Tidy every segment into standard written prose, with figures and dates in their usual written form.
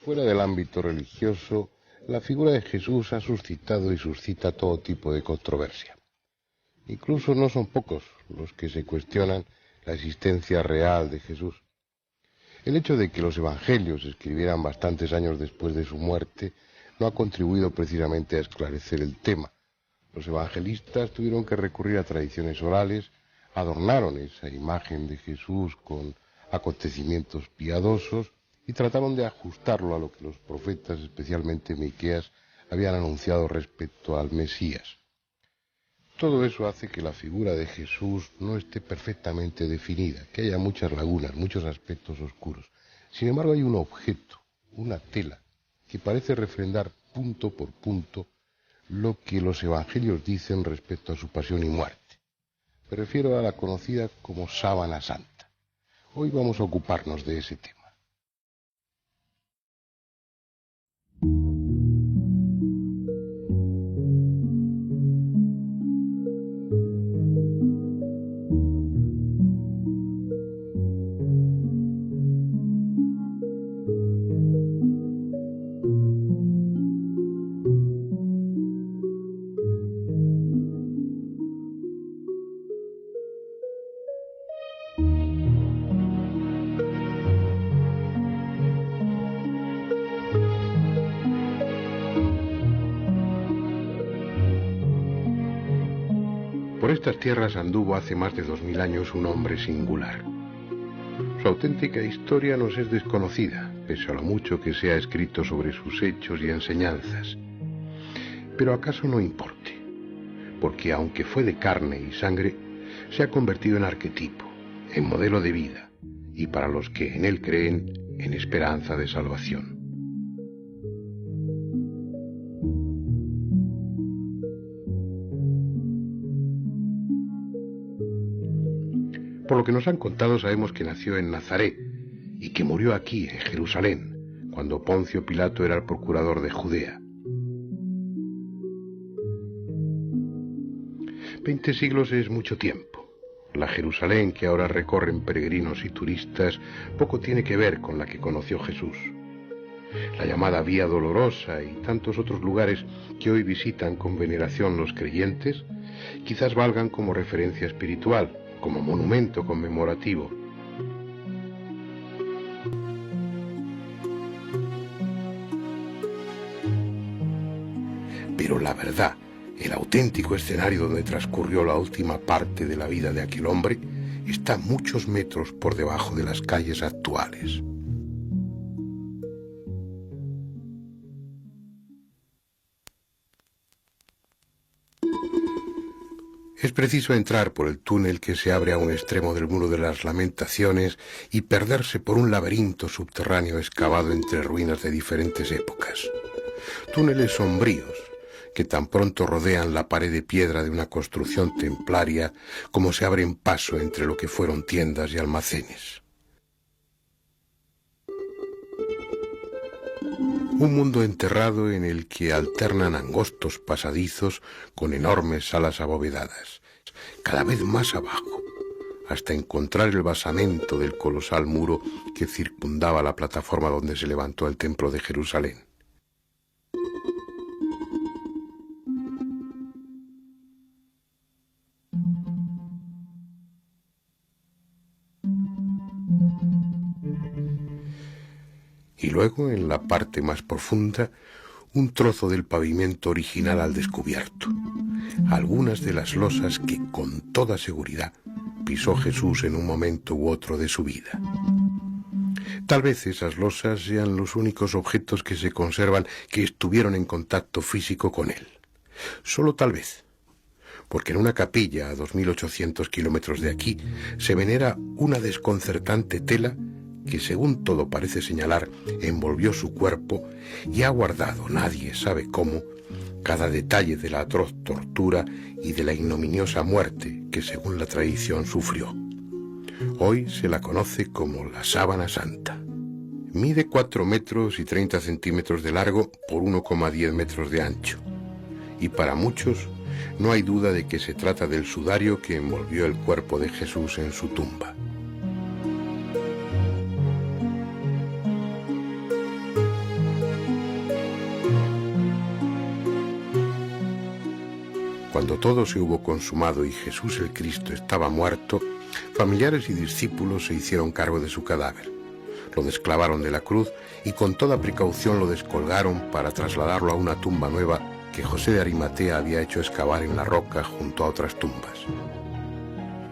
Fuera del ámbito religioso, la figura de Jesús ha suscitado y suscita todo tipo de controversia. Incluso no son pocos los que se cuestionan la existencia real de Jesús. El hecho de que los evangelios se escribieran bastantes años después de su muerte no ha contribuido precisamente a esclarecer el tema. Los evangelistas tuvieron que recurrir a tradiciones orales, adornaron esa imagen de Jesús con acontecimientos piadosos y trataron de ajustarlo a lo que los profetas, especialmente Miqueas, habían anunciado respecto al Mesías. Todo eso hace que la figura de Jesús no esté perfectamente definida, que haya muchas lagunas, muchos aspectos oscuros. Sin embargo, hay un objeto, una tela, que parece refrendar punto por punto lo que los evangelios dicen respecto a su pasión y muerte. Me refiero a la conocida como sábana santa. Hoy vamos a ocuparnos de ese tema. Por estas tierras anduvo hace más de 2000 años un hombre singular. Su auténtica historia nos es desconocida, pese a lo mucho que se ha escrito sobre sus hechos y enseñanzas. Pero acaso no importe, porque aunque fue de carne y sangre, se ha convertido en arquetipo, en modelo de vida, y para los que en él creen, en esperanza de salvación. Por lo que nos han contado, sabemos que nació en Nazaret y que murió aquí, en Jerusalén, cuando Poncio Pilato era el procurador de Judea. 20 siglos es mucho tiempo. La Jerusalén que ahora recorren peregrinos y turistas poco tiene que ver con la que conoció Jesús. La llamada Vía Dolorosa y tantos otros lugares que hoy visitan con veneración los creyentes, quizás valgan como referencia espiritual, como monumento conmemorativo. Pero la verdad, el auténtico escenario donde transcurrió la última parte de la vida de aquel hombre, está muchos metros por debajo de las calles actuales. Es preciso entrar por el túnel que se abre a un extremo del Muro de las Lamentaciones y perderse por un laberinto subterráneo excavado entre ruinas de diferentes épocas. Túneles sombríos que tan pronto rodean la pared de piedra de una construcción templaria como se abren paso entre lo que fueron tiendas y almacenes. Un mundo enterrado en el que alternan angostos pasadizos con enormes salas abovedadas, cada vez más abajo, hasta encontrar el basamento del colosal muro que circundaba la plataforma donde se levantó el templo de Jerusalén. Y luego, en la parte más profunda, un trozo del pavimento original al descubierto. Algunas de las losas que, con toda seguridad, pisó Jesús en un momento u otro de su vida. Tal vez esas losas sean los únicos objetos que se conservan que estuvieron en contacto físico con él. Solo tal vez, porque en una capilla a 2800 kilómetros de aquí se venera una desconcertante tela que, según todo parece señalar, envolvió su cuerpo y ha guardado, nadie sabe cómo, cada detalle de la atroz tortura y de la ignominiosa muerte que, según la tradición, sufrió. Hoy se la conoce como la Sábana Santa. Mide 4 metros y 30 centímetros de largo por 1,10 metros de ancho. Y para muchos no hay duda de que se trata del sudario que envolvió el cuerpo de Jesús en su tumba. Cuando todo se hubo consumado y Jesús el Cristo estaba muerto, familiares y discípulos se hicieron cargo de su cadáver. Lo desclavaron de la cruz y con toda precaución lo descolgaron para trasladarlo a una tumba nueva que José de Arimatea había hecho excavar en la roca junto a otras tumbas.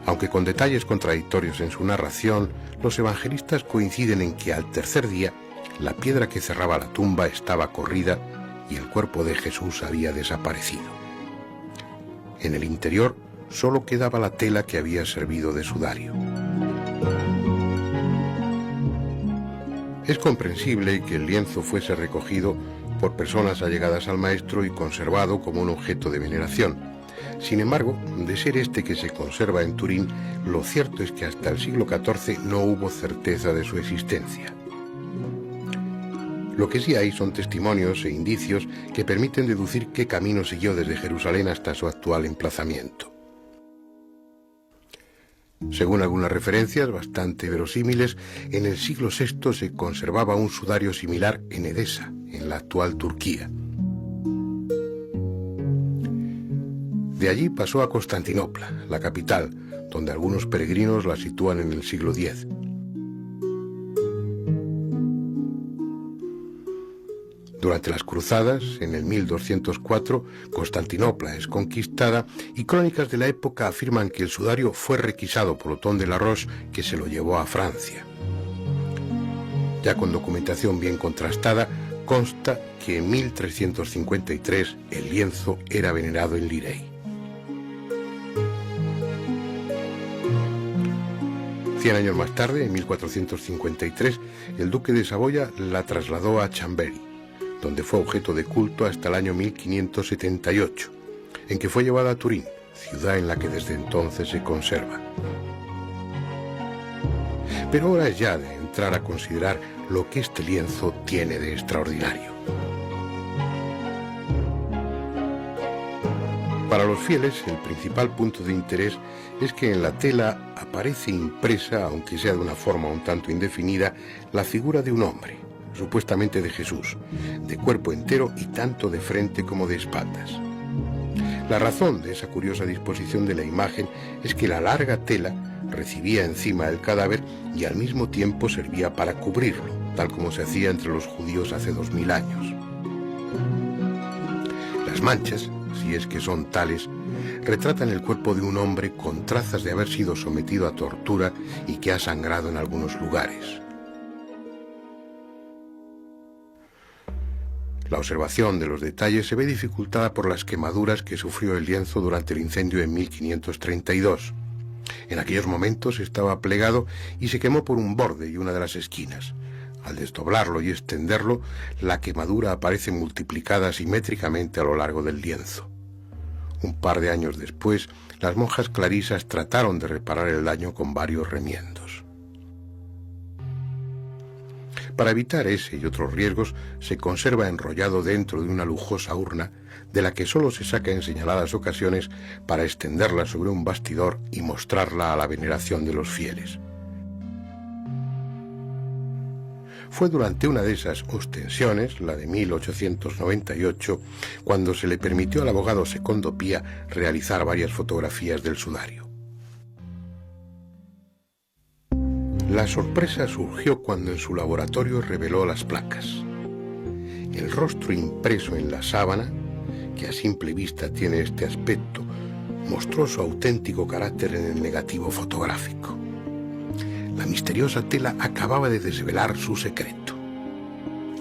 Aunque con detalles contradictorios en su narración, los evangelistas coinciden en que al tercer día la piedra que cerraba la tumba estaba corrida y el cuerpo de Jesús había desaparecido. En el interior solo quedaba la tela que había servido de sudario. Es comprensible que el lienzo fuese recogido por personas allegadas al maestro y conservado como un objeto de veneración. Sin embargo, de ser este que se conserva en Turín, lo cierto es que hasta el siglo XIV no hubo certeza de su existencia. Lo que sí hay son testimonios e indicios que permiten deducir qué camino siguió desde Jerusalén hasta su actual emplazamiento. Según algunas referencias bastante verosímiles, en el siglo VI se conservaba un sudario similar en Edesa, en la actual Turquía. De allí pasó a Constantinopla, la capital, donde algunos peregrinos la sitúan en el siglo X. Durante las cruzadas, en el 1204, Constantinopla es conquistada y crónicas de la época afirman que el sudario fue requisado por Otón de la Roche, que se lo llevó a Francia. Ya con documentación bien contrastada, consta que en 1353 el lienzo era venerado en Lirey. 100 años más tarde, en 1453, el duque de Saboya la trasladó a Chambéry, donde fue objeto de culto hasta el año 1578, en que fue llevada a Turín, ciudad en la que desde entonces se conserva. Pero ahora es ya de entrar a considerar lo que este lienzo tiene de extraordinario. Para los fieles, el principal punto de interés es que en la tela aparece impresa, aunque sea de una forma un tanto indefinida, la figura de un hombre, supuestamente de Jesús, de cuerpo entero y tanto de frente como de espaldas. La razón de esa curiosa disposición de la imagen es que la larga tela recibía encima el cadáver y al mismo tiempo servía para cubrirlo, tal como se hacía entre los judíos hace 2000 años. Las manchas, si es que son tales, retratan el cuerpo de un hombre con trazas de haber sido sometido a tortura y que ha sangrado en algunos lugares. La observación de los detalles se ve dificultada por las quemaduras que sufrió el lienzo durante el incendio en 1532. En aquellos momentos estaba plegado y se quemó por un borde y una de las esquinas. Al desdoblarlo y extenderlo, la quemadura aparece multiplicada simétricamente a lo largo del lienzo. Un par de años después, las monjas clarisas trataron de reparar el daño con varios remiendos. Para evitar ese y otros riesgos, se conserva enrollado dentro de una lujosa urna, de la que solo se saca en señaladas ocasiones para extenderla sobre un bastidor y mostrarla a la veneración de los fieles. Fue durante una de esas ostensiones, la de 1898, cuando se le permitió al abogado Secondo Pía realizar varias fotografías del sudario. La sorpresa surgió cuando en su laboratorio reveló las placas. El rostro impreso en la sábana, que a simple vista tiene este aspecto, mostró su auténtico carácter en el negativo fotográfico. La misteriosa tela acababa de desvelar su secreto.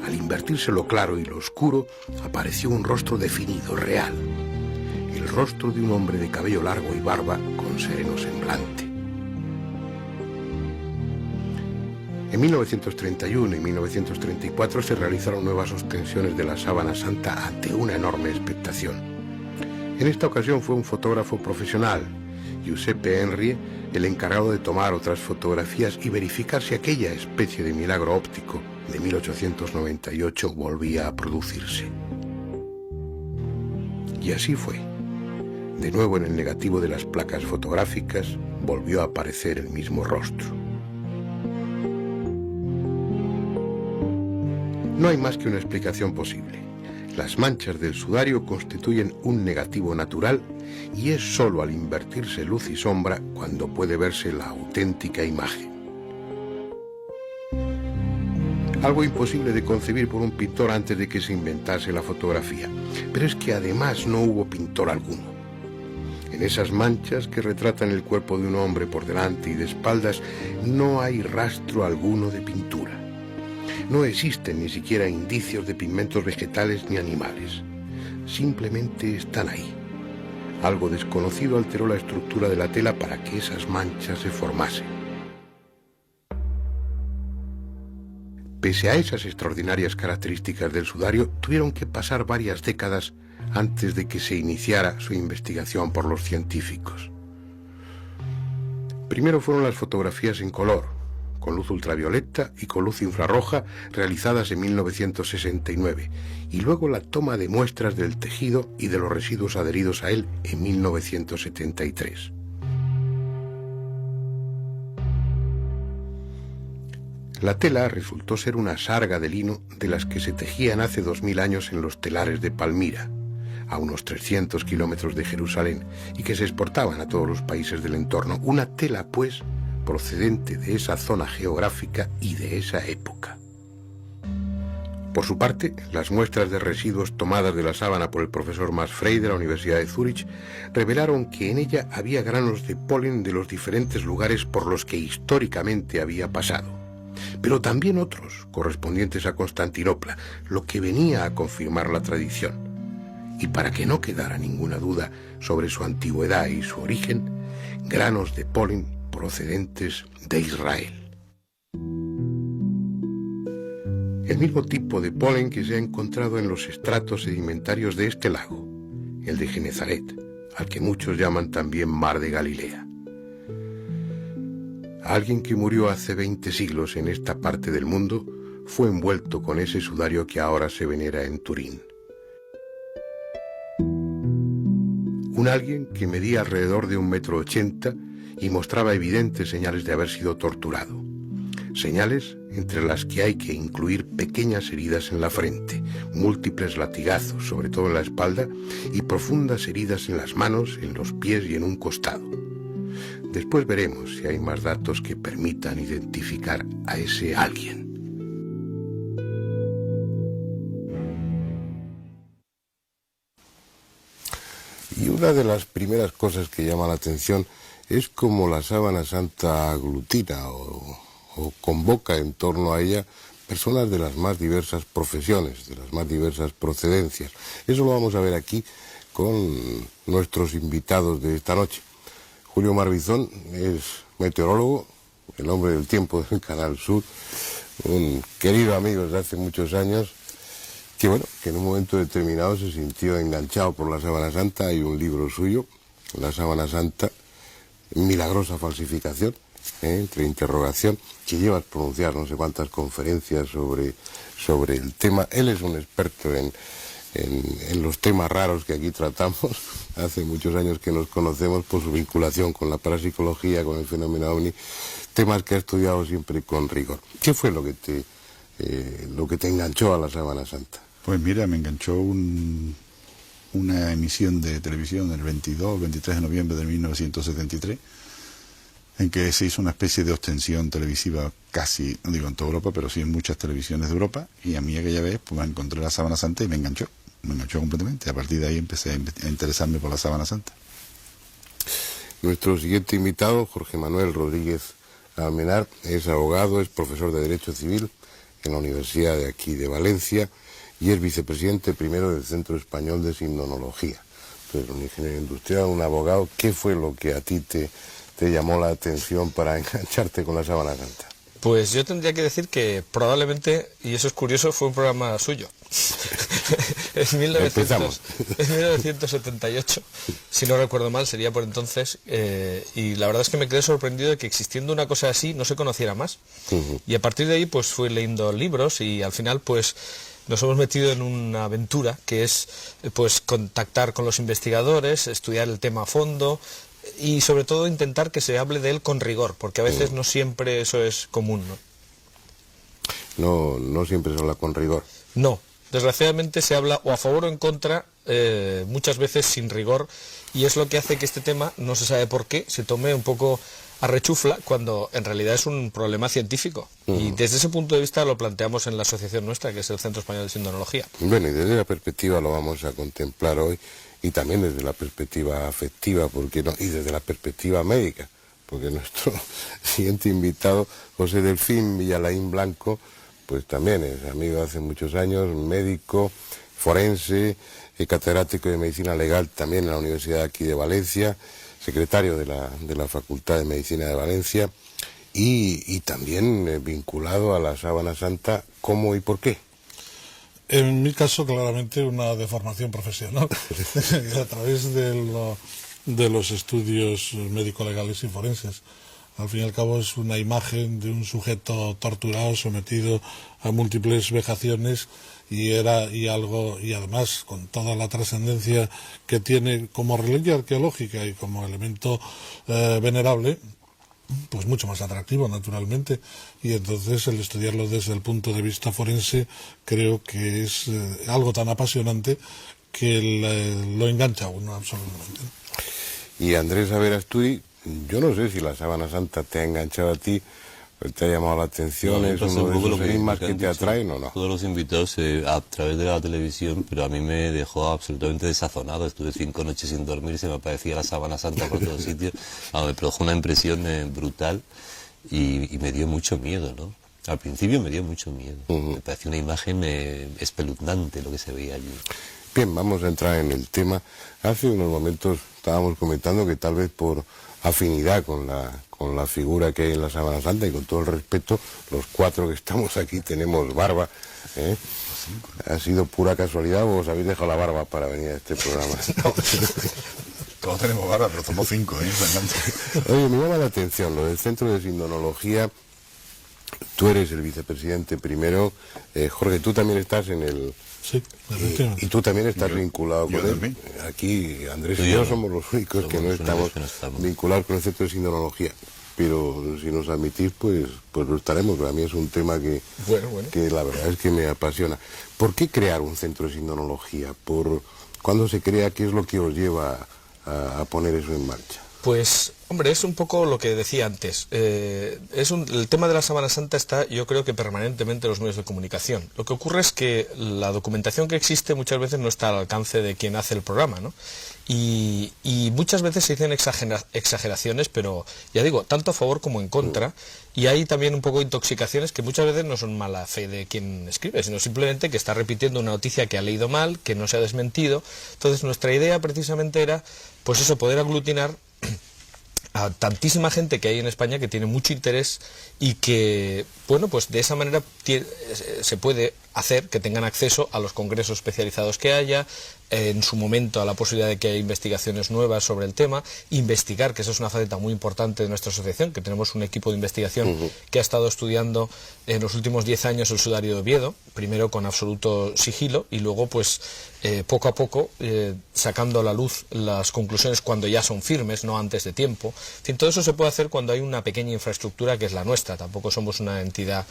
Al invertirse lo claro y lo oscuro, apareció un rostro definido, real. El rostro de un hombre de cabello largo y barba con sereno semblante. En 1931 y 1934 se realizaron nuevas ostensiones de la sábana santa ante una enorme expectación. En esta ocasión fue un fotógrafo profesional, Giuseppe Henry, el encargado de tomar otras fotografías y verificar si aquella especie de milagro óptico de 1898 volvía a producirse. Y así fue. De nuevo en el negativo de las placas fotográficas volvió a aparecer el mismo rostro. No hay más que una explicación posible. Las manchas del sudario constituyen un negativo natural y es sólo al invertirse luz y sombra cuando puede verse la auténtica imagen. Algo imposible de concebir por un pintor antes de que se inventase la fotografía. Pero es que además no hubo pintor alguno. En esas manchas que retratan el cuerpo de un hombre por delante y de espaldas no hay rastro alguno de pintura. No existen ni siquiera indicios de pigmentos vegetales ni animales. Simplemente están ahí. Algo desconocido alteró la estructura de la tela para que esas manchas se formasen. Pese a esas extraordinarias características del sudario, tuvieron que pasar varias décadas antes de que se iniciara su investigación por los científicos. Primero fueron las fotografías en color, con luz ultravioleta y con luz infrarroja, realizadas en 1969, y luego la toma de muestras del tejido y de los residuos adheridos a él en 1973. La tela resultó ser una sarga de lino de las que se tejían hace 2000 años en los telares de Palmira, a unos 300 kilómetros de Jerusalén, y que se exportaban a todos los países del entorno. Una tela, pues, procedente de esa zona geográfica y de esa época. Por su parte, las muestras de residuos tomadas de la sábana por el profesor Max Frey de la Universidad de Zúrich revelaron que en ella había granos de polen de los diferentes lugares por los que históricamente había pasado, pero también otros correspondientes a Constantinopla, lo que venía a confirmar la tradición. Y para que no quedara ninguna duda sobre su antigüedad y su origen, granos de polen procedentes de Israel. El mismo tipo de polen que se ha encontrado en los estratos sedimentarios de este lago, el de Genezaret, al que muchos llaman también Mar de Galilea. Alguien que murió hace 20 siglos en esta parte del mundo fue envuelto con ese sudario que ahora se venera en Turín. Un alguien que medía alrededor de 1,80 m y mostraba evidentes señales de haber sido torturado. Señales entre las que hay que incluir pequeñas heridas en la frente, múltiples latigazos, sobre todo en la espalda, y profundas heridas en las manos, en los pies y en un costado. Después veremos si hay más datos que permitan identificar a ese alguien. Y una de las primeras cosas que llama la atención es cómo la sábana santa aglutina o convoca en torno a ella personas de las más diversas profesiones, de las más diversas procedencias. Eso lo vamos a ver aquí con nuestros invitados de esta noche. Julio Marbizón es meteorólogo, el hombre del tiempo del Canal Sur, un querido amigo desde hace muchos años, que en un momento determinado se sintió enganchado por la Sábana Santa. Hay un libro suyo, La Sábana Santa, milagrosa falsificación, entre interrogación, que lleva a pronunciar no sé cuántas conferencias sobre el tema. Él es un experto en los temas raros que aquí tratamos. Hace muchos años que nos conocemos por su vinculación con la parapsicología, con el fenómeno ovni, temas que ha estudiado siempre con rigor. ¿Qué fue lo que te enganchó a la Sábana Santa? Pues mira, me enganchó una emisión de televisión el 23 de noviembre de 1973, en que se hizo una especie de ostensión televisiva casi, no digo en toda Europa, pero sí en muchas televisiones de Europa, y a mí aquella vez pues me encontré la Sábana Santa y me enganchó completamente. A partir de ahí empecé a interesarme por la Sábana Santa. Nuestro siguiente invitado, Jorge Manuel Rodríguez Almenar, es abogado, es profesor de Derecho Civil en la Universidad de aquí de Valencia y es vicepresidente primero del Centro Español de Sindonología. Entonces, un ingeniero industrial, un abogado. ¿Qué fue lo que a ti te llamó la atención para engancharte con la Sábana Santa? Pues yo tendría que decir que probablemente, y eso es curioso, fue un programa suyo. En 1978, si no recuerdo mal, sería por entonces, y la verdad es que me quedé sorprendido de que existiendo una cosa así no se conociera más. Y a partir de ahí pues fui leyendo libros y al final pues nos hemos metido en una aventura que es pues contactar con los investigadores, estudiar el tema a fondo y sobre todo intentar que se hable de él con rigor, porque a veces no siempre eso es común, ¿no? No siempre se habla con rigor. No, desgraciadamente se habla o a favor o en contra, muchas veces sin rigor, y es lo que hace que este tema, no se sabe por qué, se tome un poco a rechufla cuando en realidad es un problema científico. Y desde ese punto de vista lo planteamos en la asociación nuestra, que es el Centro Español de Sindonología. Bueno, y desde la perspectiva lo vamos a contemplar hoy, y también desde la perspectiva afectiva, ¿por qué no? Y desde la perspectiva médica, porque nuestro siguiente invitado, José Delfín Villalain Blanco, pues también es amigo de hace muchos años, médico, forense, catedrático de Medicina Legal también en la Universidad aquí de Valencia, secretario de la Facultad de Medicina de Valencia y también vinculado a la Sábana Santa. ¿Cómo y por qué? En mi caso, claramente, una deformación profesional a través de los estudios médico-legales y forenses. Al fin y al cabo es una imagen de un sujeto torturado, sometido a múltiples vejaciones y además con toda la trascendencia que tiene como reliquia arqueológica y como elemento venerable, pues mucho más atractivo, naturalmente, y entonces el estudiarlo desde el punto de vista forense creo que es algo tan apasionante que lo engancha a uno absolutamente. Y Andrés Averasturi, yo no sé si la Sábana Santa te ha enganchado a ti, te ha llamado la atención, es uno de esos enigmas que te atraen o no. Todos los invitados a través de la televisión, pero a mí me dejó absolutamente desazonado. Estuve 5 noches sin dormir y se me aparecía la Sábana Santa por todos sitios. Me produjo una impresión brutal y me dio mucho miedo, ¿no? Al principio me dio mucho miedo. Me pareció una imagen espeluznante lo que se veía allí. Bien, vamos a entrar en el tema. Hace unos momentos estábamos comentando que tal vez por afinidad con la figura que hay en la Sábana Santa, y con todo el respeto, los 4 que estamos aquí tenemos barba, ¿eh? ¿Ha sido pura casualidad o os habéis dejado la barba para venir a este programa? Todos tenemos barba, pero somos 5, Oye, me llama la atención lo del Centro de Sindonología. Tú eres el vicepresidente primero, Jorge, tú también estás en el... Sí, y tú también estás vinculado con él. Aquí Andrés y yo somos los únicos que no estamos vinculados con el Centro de Sindonología. Pero si nos admitís, pues lo estaremos. Para mí es un tema que la verdad es que me apasiona. ¿Por qué crear un Centro de Sindonología? ¿Cuándo se crea? ¿Qué es lo que os lleva a poner eso en marcha? Pues, hombre, es un poco lo que decía antes. El tema de la Sábana Santa está, yo creo que permanentemente en los medios de comunicación. Lo que ocurre es que la documentación que existe muchas veces no está al alcance de quien hace el programa, ¿no? Y muchas veces se dicen exageraciones, pero ya digo, tanto a favor como en contra, y hay también un poco de intoxicaciones que muchas veces no son mala fe de quien escribe, sino simplemente que está repitiendo una noticia que ha leído mal, que no se ha desmentido. Entonces nuestra idea precisamente era, pues eso, poder aglutinar a tantísima gente que hay en España que tiene mucho interés y que, bueno, pues de esa manera se puede hacer que tengan acceso a los congresos especializados que haya, en su momento a la posibilidad de que haya investigaciones nuevas sobre el tema, investigar, que eso es una faceta muy importante de nuestra asociación, que tenemos un equipo de investigación que ha estado estudiando en los últimos 10 años el sudario de Oviedo, primero con absoluto sigilo y luego pues poco a poco sacando a la luz las conclusiones cuando ya son firmes, no antes de tiempo. En fin, todo eso se puede hacer cuando hay una pequeña infraestructura que es la nuestra. Tampoco somos una entidad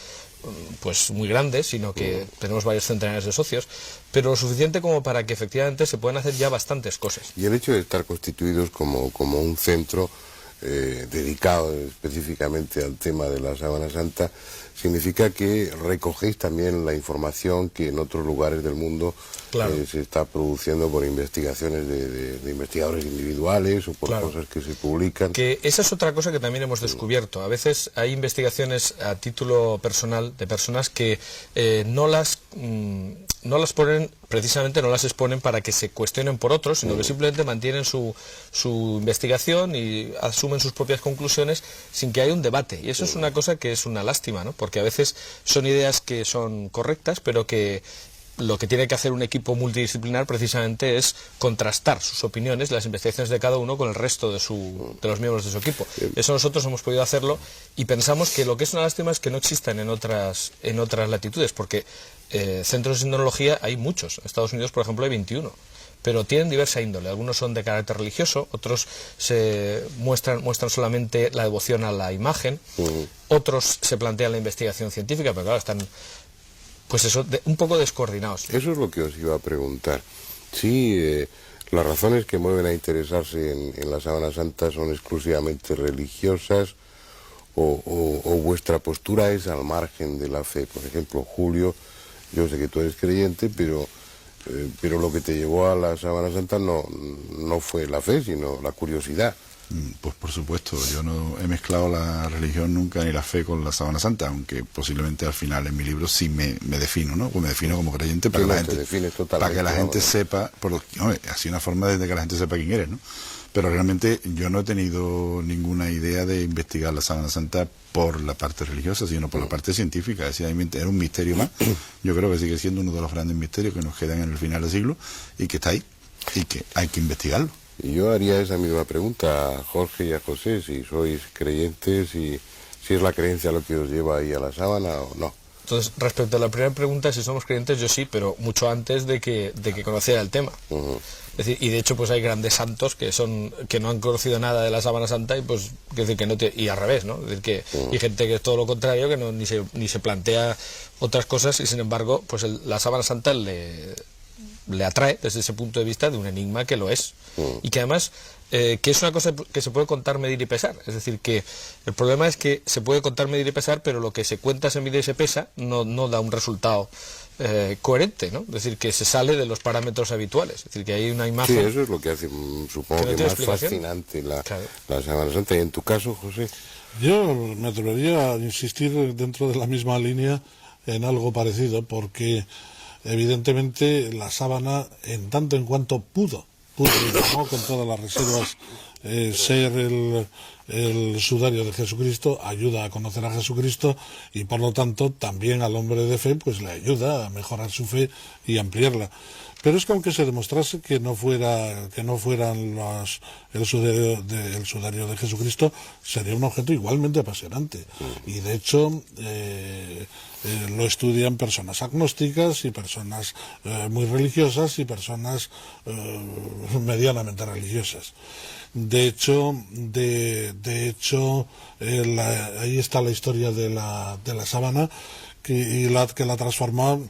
pues muy grande, sino que tenemos varios centenares de socios, pero lo suficiente como para que efectivamente se puedan hacer ya bastantes cosas. Y el hecho de estar constituidos como un centro dedicado específicamente al tema de la Sábana Santa significa que recogéis también la información que en otros lugares del mundo se está produciendo por investigaciones de investigadores individuales o por cosas que se publican. Que esa es otra cosa que también hemos descubierto. A veces hay investigaciones a título personal de personas que no las ponen, precisamente no las exponen para que se cuestionen por otros, sino que simplemente mantienen su investigación y asumen sus propias conclusiones sin que haya un debate. Y eso es una cosa que es una lástima, ¿no? Porque a veces son ideas que son correctas, pero que lo que tiene que hacer un equipo multidisciplinar precisamente es contrastar sus opiniones, las investigaciones de cada uno con el resto de los miembros de su equipo. Eso nosotros hemos podido hacerlo y pensamos que lo que es una lástima es que no existan en otras latitudes, porque centros de sindonología hay muchos. En Estados Unidos, por ejemplo, hay 21. Pero tienen diversa índole. Algunos son de carácter religioso, otros se muestran solamente la devoción a la imagen, otros se plantean la investigación científica, pero claro, están pues eso, un poco descoordinados. Eso es lo que os iba a preguntar. Sí, las razones que mueven a interesarse en la Sábana Santa son exclusivamente religiosas o vuestra postura es al margen de la fe. Por ejemplo, Julio, yo sé que tú eres creyente, pero lo que te llevó a la Sábana Santa no fue la fe, sino la curiosidad. Pues por supuesto, yo no he mezclado la religión nunca ni la fe con la Sábana Santa, aunque posiblemente al final en mi libro sí me defino, ¿no? Pues me defino como creyente para que la gente sepa, así una forma de que la gente sepa quién eres, ¿no? Pero realmente yo no he tenido ninguna idea de investigar la Sábana Santa por la parte religiosa, sino por la parte científica. Es decir, era un misterio más. Yo creo que sigue siendo uno de los grandes misterios que nos quedan en el final del siglo y que está ahí y que hay que investigarlo. Y yo haría esa misma pregunta a Jorge y a José, si sois creyentes y si es la creencia lo que os lleva ahí a la sábana o no. Entonces, respecto a la primera pregunta, si somos creyentes, yo sí, pero mucho antes de que conociera el tema. Es decir, y de hecho pues hay grandes santos que no han conocido nada de la Sábana Santa y pues decir que no y al revés, ¿no? Es decir, que hay gente que es todo lo contrario, que ni se plantea otras cosas y sin embargo pues la Sábana Santa le atrae desde ese punto de vista de un enigma que lo es y que además que es una cosa que se puede contar, medir y pesar. Es decir, que el problema es que se puede contar, medir y pesar, pero lo que se cuenta, se mide y se pesa no da un resultado coherente, ¿no? Es decir, que se sale de los parámetros habituales. Es decir, que hay una imagen... Sí, eso es lo que hace, supongo que más fascinante la Sábana Santa. Y en tu caso, José... Yo me atrevería a insistir dentro de la misma línea en algo parecido, porque evidentemente la sábana, en tanto en cuanto pudo, ¿no? Con todas las reservas, ser el sudario de Jesucristo, ayuda a conocer a Jesucristo y por lo tanto también al hombre de fe pues le ayuda a mejorar su fe y ampliarla. Pero es que aunque se demostrase que no fueran el sudario de Jesucristo, sería un objeto igualmente apasionante. Y de hecho lo estudian personas agnósticas y personas muy religiosas y personas medianamente religiosas. De hecho, ahí está la historia de la sábana que la transformó.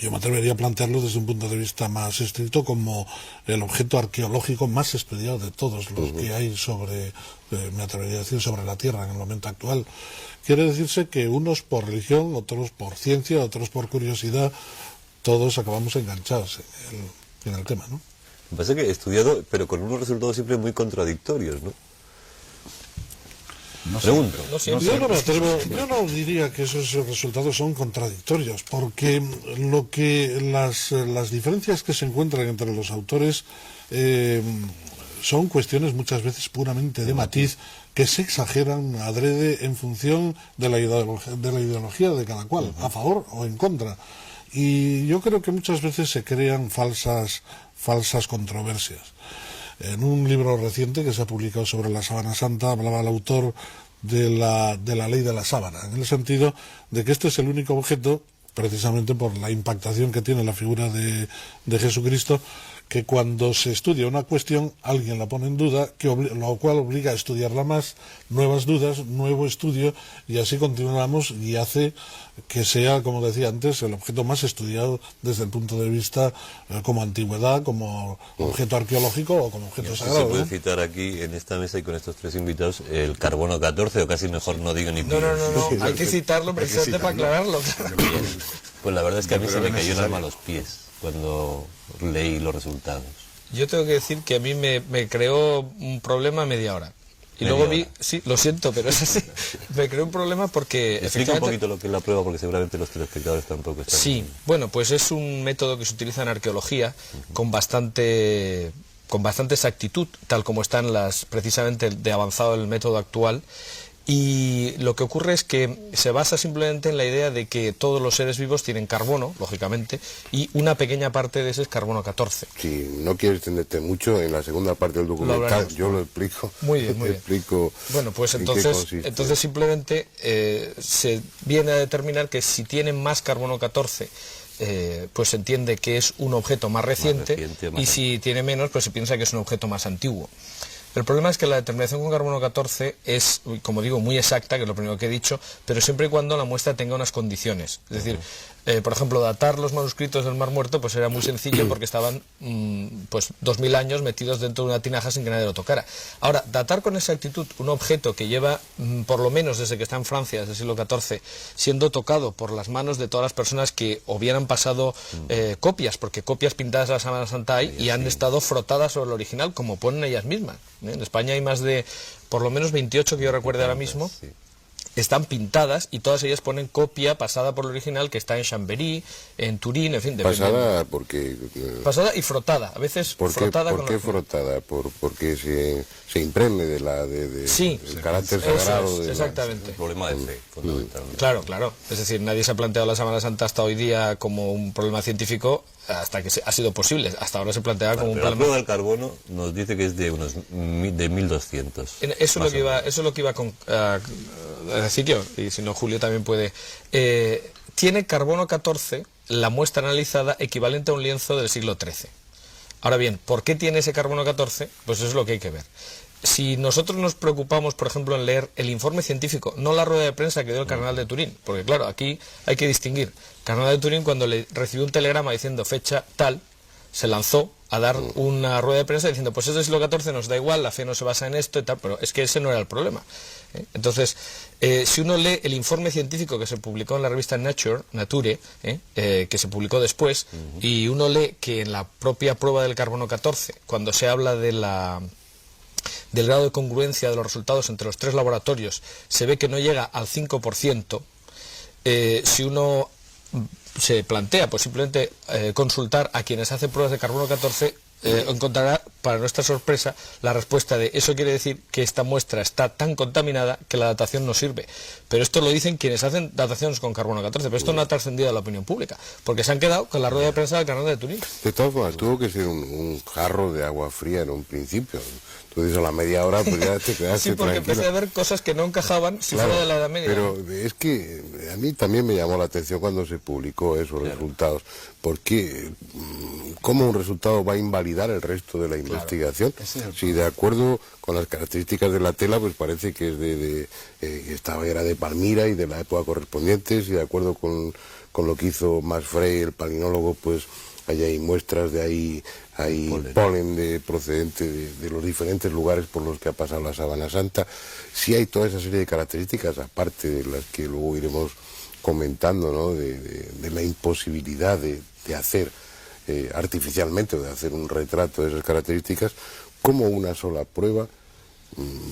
Yo me atrevería a plantearlo desde un punto de vista más estricto como el objeto arqueológico más estudiado de todos los que hay me atrevería a decir, sobre la Tierra en el momento actual. Quiere decirse que unos por religión, otros por ciencia, otros por curiosidad, todos acabamos enganchados en el tema, ¿no? Me parece que he estudiado, pero con unos resultados siempre muy contradictorios, ¿no? Pregunto. Yo no diría que esos resultados son contradictorios, porque las diferencias que se encuentran entre los autores son cuestiones muchas veces puramente de matiz que se exageran adrede en función de la ideología de cada cual, a favor o en contra. Y yo creo que muchas veces se crean falsas controversias. En un libro reciente que se ha publicado sobre la Sábana Santa hablaba el autor de la ley de la sábana, en el sentido de que este es el único objeto, precisamente por la impactación que tiene la figura de Jesucristo, que cuando se estudia una cuestión alguien la pone en duda, lo cual obliga a estudiarla más, nuevas dudas, nuevo estudio, y así continuamos y hace que sea, como decía antes, el objeto más estudiado desde el punto de vista como antigüedad, como objeto arqueológico o como objeto sagrado. Se puede citar aquí en esta mesa y con estos tres invitados el carbono 14, o casi mejor no digo ni No, hay que citarlo precisamente para aclararlo. Pues la verdad es que a mí se me cayó el alma a los pies cuando leí los resultados. Yo tengo que decir que a mí me creó un problema a media hora. Y luego sí, lo siento, pero es así. Me creó un problema porque... Explica un poquito lo que es la prueba, porque seguramente los telespectadores tampoco están... Sí, bueno, pues es un método que se utiliza en arqueología con bastante exactitud, tal como están precisamente de avanzado el método actual. Y lo que ocurre es que se basa simplemente en la idea de que todos los seres vivos tienen carbono, lógicamente, y una pequeña parte de ese es carbono 14. Si no quieres extenderte mucho, en la segunda parte del documental yo lo explico. Muy bien, muy bien. Explico. Bueno, pues entonces simplemente se viene a determinar que si tienen más carbono 14, pues se entiende que es un objeto más reciente, y si tiene menos, pues se piensa que es un objeto más antiguo. El problema es que la determinación con carbono 14 es, como digo, muy exacta, que es lo primero que he dicho, pero siempre y cuando la muestra tenga unas condiciones. Es decir, por ejemplo, datar los manuscritos del Mar Muerto pues era muy sencillo porque estaban pues 2000 años metidos dentro de una tinaja sin que nadie lo tocara. Ahora, datar con exactitud un objeto que lleva, por lo menos desde que está en Francia, desde el siglo XIV, siendo tocado por las manos de todas las personas que hubieran pasado copias, porque copias pintadas de la Sábana Santa hay y han estado frotadas sobre el original, como ponen ellas mismas. En España hay más de, por lo menos 28 que yo recuerde ahora mismo, están pintadas y todas ellas ponen copia pasada por el original que está en Chambéry, en Turín, en fin. Pasada porque... pasada y frotada, a veces frotada. ¿Por qué frotada? Porque se impregne sí, del carácter sagrado. Exactamente. Un problema de fe, fundamentalmente. Claro, claro. Es decir, nadie se ha planteado la Sábana Santa hasta hoy día como un problema científico hasta que ha sido posible. Hasta ahora se planteaba como un problema. La prueba del carbono nos dice que es de unos de 1200. Eso es lo que iba a decir yo, y si no Julio también puede. Tiene carbono 14, la muestra analizada, equivalente a un lienzo del siglo XIII. Ahora bien, ¿por qué tiene ese carbono 14? Pues eso es lo que hay que ver. Si nosotros nos preocupamos, por ejemplo, en leer el informe científico, no la rueda de prensa que dio el cardenal de Turín, porque claro, aquí hay que distinguir. El cardenal de Turín, cuando le recibió un telegrama diciendo fecha tal, se lanzó a dar una rueda de prensa diciendo, pues es del siglo XIV, nos da igual, la fe no se basa en esto y tal, pero es que ese no era el problema. Entonces, si uno lee el informe científico que se publicó en la revista Nature, que se publicó después, y uno lee que en la propia prueba del carbono 14, cuando se habla del grado de congruencia de los resultados entre los tres laboratorios, se ve que no llega al 5%, si uno se plantea pues simplemente consultar a quienes hacen pruebas de carbono 14, encontrará, para nuestra sorpresa, la respuesta de eso quiere decir que esta muestra está tan contaminada que la datación no sirve. Pero esto lo dicen quienes hacen dataciones con carbono 14, pero esto no ha trascendido a la opinión pública, porque se han quedado con la rueda de prensa del cardenal de Turín. De todas formas, tuvo que ser un jarro de agua fría en un principio. Tú dices a la media hora, pues ya te quedaste sí, porque tranquilo. empecé a ver cosas que no encajaban si fuera de la Edad Media. Pero es que a mí también me llamó la atención cuando se publicó esos resultados, porque ¿cómo un resultado va a invalidar el resto de la investigación? Si de acuerdo con las características de la tela, pues parece que es era de Palmira y de la época correspondiente, si de acuerdo con lo que hizo Max Frey, el palinólogo, pues allá hay muestras de ahí, hay polen procedente de los diferentes lugares por los que ha pasado la Sábana Santa. Sí hay toda esa serie de características, aparte de las que luego iremos comentando, ¿no? de la imposibilidad de hacer artificialmente o de hacer un retrato de esas características, como una sola prueba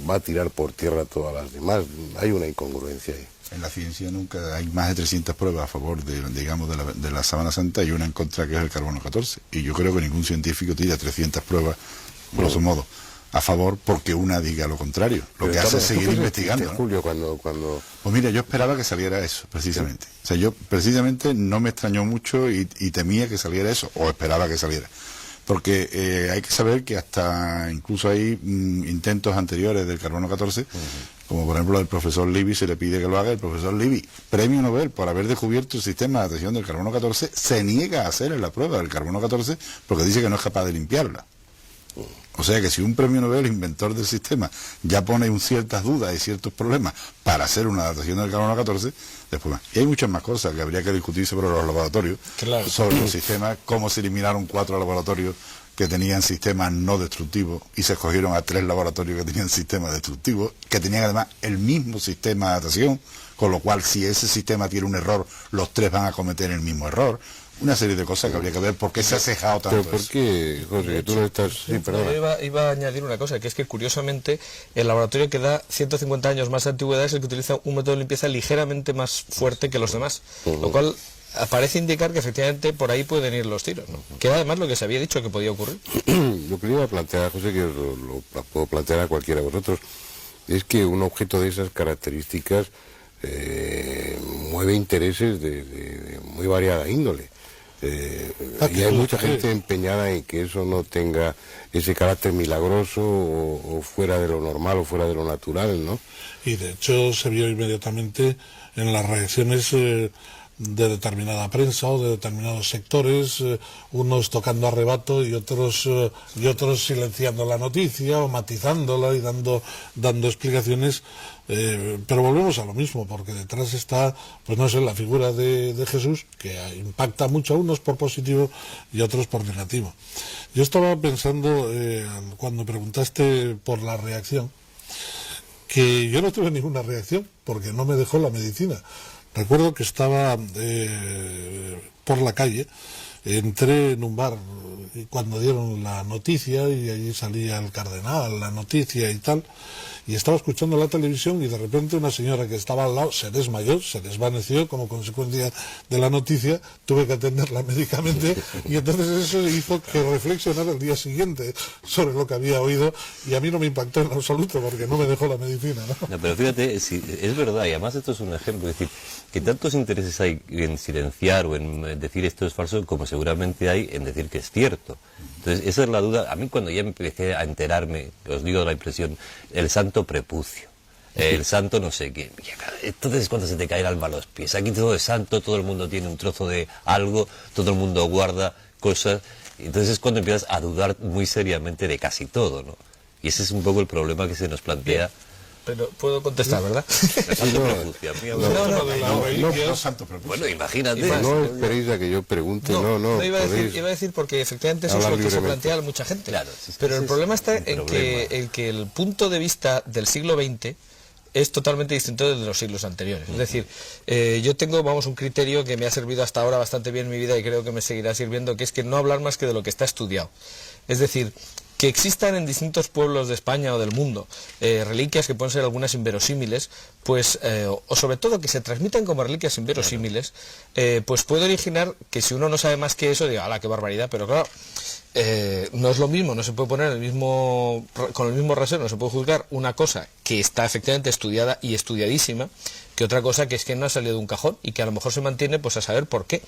va a tirar por tierra todas las demás. Hay una incongruencia ahí. En la ciencia nunca hay más de 300 pruebas a favor de la Sábana Santa y una en contra, que es el carbono 14. Y yo creo que ningún científico tira 300 pruebas, grosso modo, a favor porque una diga lo contrario. Lo que hace es seguir investigando, ¿no? Julio, cuando... Pues mira, yo esperaba que saliera eso, precisamente. O sea, yo precisamente no me extrañó mucho y temía que saliera eso, o esperaba que saliera. Porque hay que saber que hasta incluso hay intentos anteriores del carbono 14, como por ejemplo el profesor Libby se le pide que lo haga. El profesor Libby, premio Nobel por haber descubierto el sistema de datación del carbono 14, se niega a hacer en la prueba del carbono 14 porque dice que no es capaz de limpiarla. O sea que si un premio Nobel, inventor del sistema, ya pone ciertas dudas y ciertos problemas para hacer una datación del carbono 14, después... Y hay muchas más cosas que habría que discutir sobre los laboratorios, claro, sobre los sistemas, cómo se eliminaron 4 laboratorios que tenían sistemas no destructivos y se escogieron a 3 laboratorios que tenían sistemas destructivos, que tenían además el mismo sistema de datación, con lo cual si ese sistema tiene un error, los 3 van a cometer el mismo error. Una serie de cosas que habría que ver por qué se ha cejado tanto. ¿Pero por qué, José, que tú no estás...? Sí, perdona. Iba a añadir una cosa, que es que curiosamente el laboratorio que da 150 años más de antigüedad es el que utiliza un método de limpieza ligeramente más fuerte que los demás, lo cual parece indicar que efectivamente por ahí pueden ir los tiros, ¿no? Que era además lo que se había dicho que podía ocurrir. Lo que le iba a plantear, José, que lo puedo plantear a cualquiera de vosotros, es que un objeto de esas características mueve intereses de muy variada índole. Y hay mucha gente empeñada en que eso no tenga ese carácter milagroso o fuera de lo normal o fuera de lo natural, ¿no? Y de hecho se vio inmediatamente en las reacciones de determinada prensa o de determinados sectores, unos tocando a rebato y otros silenciando la noticia o matizándola y dando explicaciones, pero volvemos a lo mismo, porque detrás está, pues no sé, la figura de Jesús, que impacta mucho a unos por positivo y a otros por negativo. Yo estaba pensando, cuando preguntaste por la reacción, que yo no tuve ninguna reacción, porque no me dejó la medicina. Recuerdo que estaba por la calle, entré en un bar cuando dieron la noticia y allí salía el cardenal, la noticia y tal, y estaba escuchando la televisión y de repente una señora que estaba al lado se desmayó, se desvaneció como consecuencia de la noticia, tuve que atenderla médicamente y entonces eso hizo que reflexionara el día siguiente sobre lo que había oído y a mí no me impactó en absoluto porque no me dejó la medicina, ¿no? No, pero fíjate, es verdad, y además esto es un ejemplo, es decir, que tantos intereses hay en silenciar o en decir esto es falso como seguramente hay en decir que es cierto. Entonces, esa es la duda. A mí cuando ya empecé a enterarme, os digo la impresión, el santo prepucio, el santo no sé qué. Entonces es cuando se te cae el alma a los pies. Aquí todo es santo, todo el mundo tiene un trozo de algo, todo el mundo guarda cosas. Entonces es cuando empiezas a dudar muy seriamente de casi todo, ¿no? Y ese es un poco el problema que se nos plantea. Pero puedo contestar, ¿verdad? Bueno, imagínate. No esperéis a que yo pregunte, no. Iba a decir porque efectivamente eso es lo que se plantea a mucha gente. Claro, pero el problema está en que el punto de vista del siglo XX es totalmente distinto del de los siglos anteriores. Es decir, yo tengo, un criterio que me ha servido hasta ahora bastante bien en mi vida y creo que me seguirá sirviendo, que es que no hablar más que de lo que está estudiado. Es decir, que existan en distintos pueblos de España o del mundo reliquias que pueden ser algunas inverosímiles, pues, o sobre todo que se transmitan como reliquias inverosímiles, pues puede originar que si uno no sabe más que eso, diga, ¡hala, qué barbaridad! Pero claro, no es lo mismo, no se puede poner con el mismo rasero, no se puede juzgar una cosa que está efectivamente estudiada y estudiadísima, que otra cosa que es que no ha salido de un cajón y que a lo mejor se mantiene pues a saber por qué.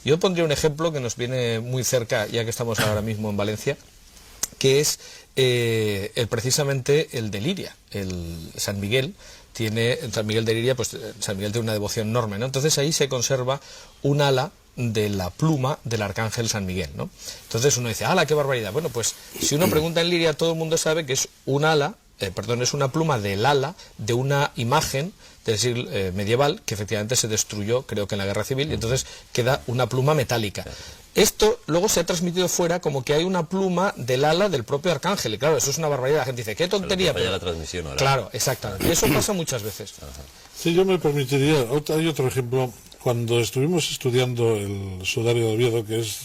Yo pondría un ejemplo que nos viene muy cerca, ya que estamos ahora mismo en Valencia, que es precisamente el de Liria. El San Miguel de Liria, pues San Miguel tiene una devoción enorme, ¿no? Entonces ahí se conserva un ala de la pluma del arcángel San Miguel, ¿no? Entonces uno dice, ¡hala, qué barbaridad! Bueno, pues si uno pregunta en Liria, todo el mundo sabe que es un ala, es una pluma del ala de una imagen del siglo medieval que efectivamente se destruyó, creo que en la Guerra Civil, y entonces queda una pluma metálica. Esto luego se ha transmitido fuera como que hay una pluma del ala del propio arcángel, y claro, eso es una barbaridad. La gente dice, ¡qué tontería! Pero la transmisión, ¿no? Claro, exactamente. Y eso pasa muchas veces. Sí, yo me permitiría, hay otro ejemplo. Cuando estuvimos estudiando el sudario de Oviedo, que es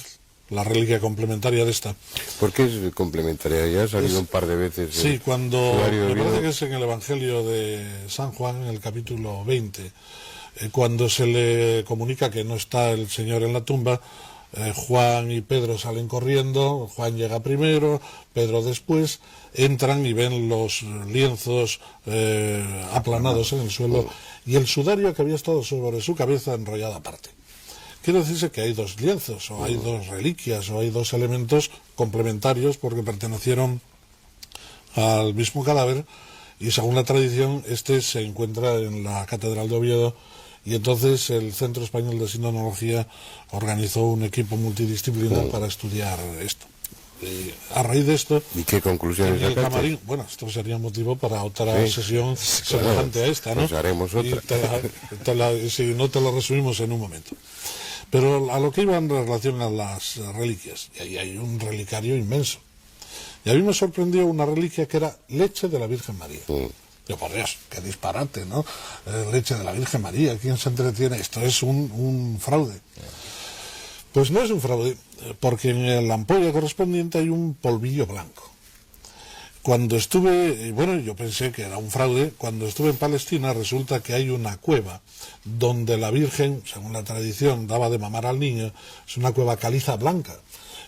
la reliquia complementaria de esta. ¿Por qué es complementaria? Ya ha salido un par de veces. Sí, cuando me parece que es en el Evangelio de San Juan, en el capítulo 20, cuando se le comunica que no está el Señor en la tumba, Juan y Pedro salen corriendo, Juan llega primero, Pedro después, entran y ven los lienzos aplanados en el suelo y el sudario que había estado sobre su cabeza enrollado aparte. Quiere decirse que hay dos lienzos, o hay dos reliquias, o hay dos elementos complementarios porque pertenecieron al mismo cadáver, y según la tradición, este se encuentra en la Catedral de Oviedo, y entonces el Centro Español de Sinología organizó un equipo multidisciplinar para estudiar esto. A raíz de esto, ¿y qué conclusiones en el camarín? Bueno, esto sería motivo para otra sesión semejante a esta, ¿no? Pues haremos otra. Si no te lo resumimos en un momento. Pero a lo que iba en relación a las reliquias, y ahí hay un relicario inmenso. Y a mí me sorprendió una reliquia que era leche de la Virgen María. Yo, por Dios, qué disparate, ¿no? Leche de la Virgen María, ¿quién se entretiene? Esto es un fraude. Pues no es un fraude, porque en la ampolla correspondiente hay un polvillo blanco. Cuando estuve, bueno, yo pensé que era un fraude, cuando estuve en Palestina resulta que hay una cueva donde la Virgen, según la tradición, daba de mamar al niño, es una cueva caliza blanca.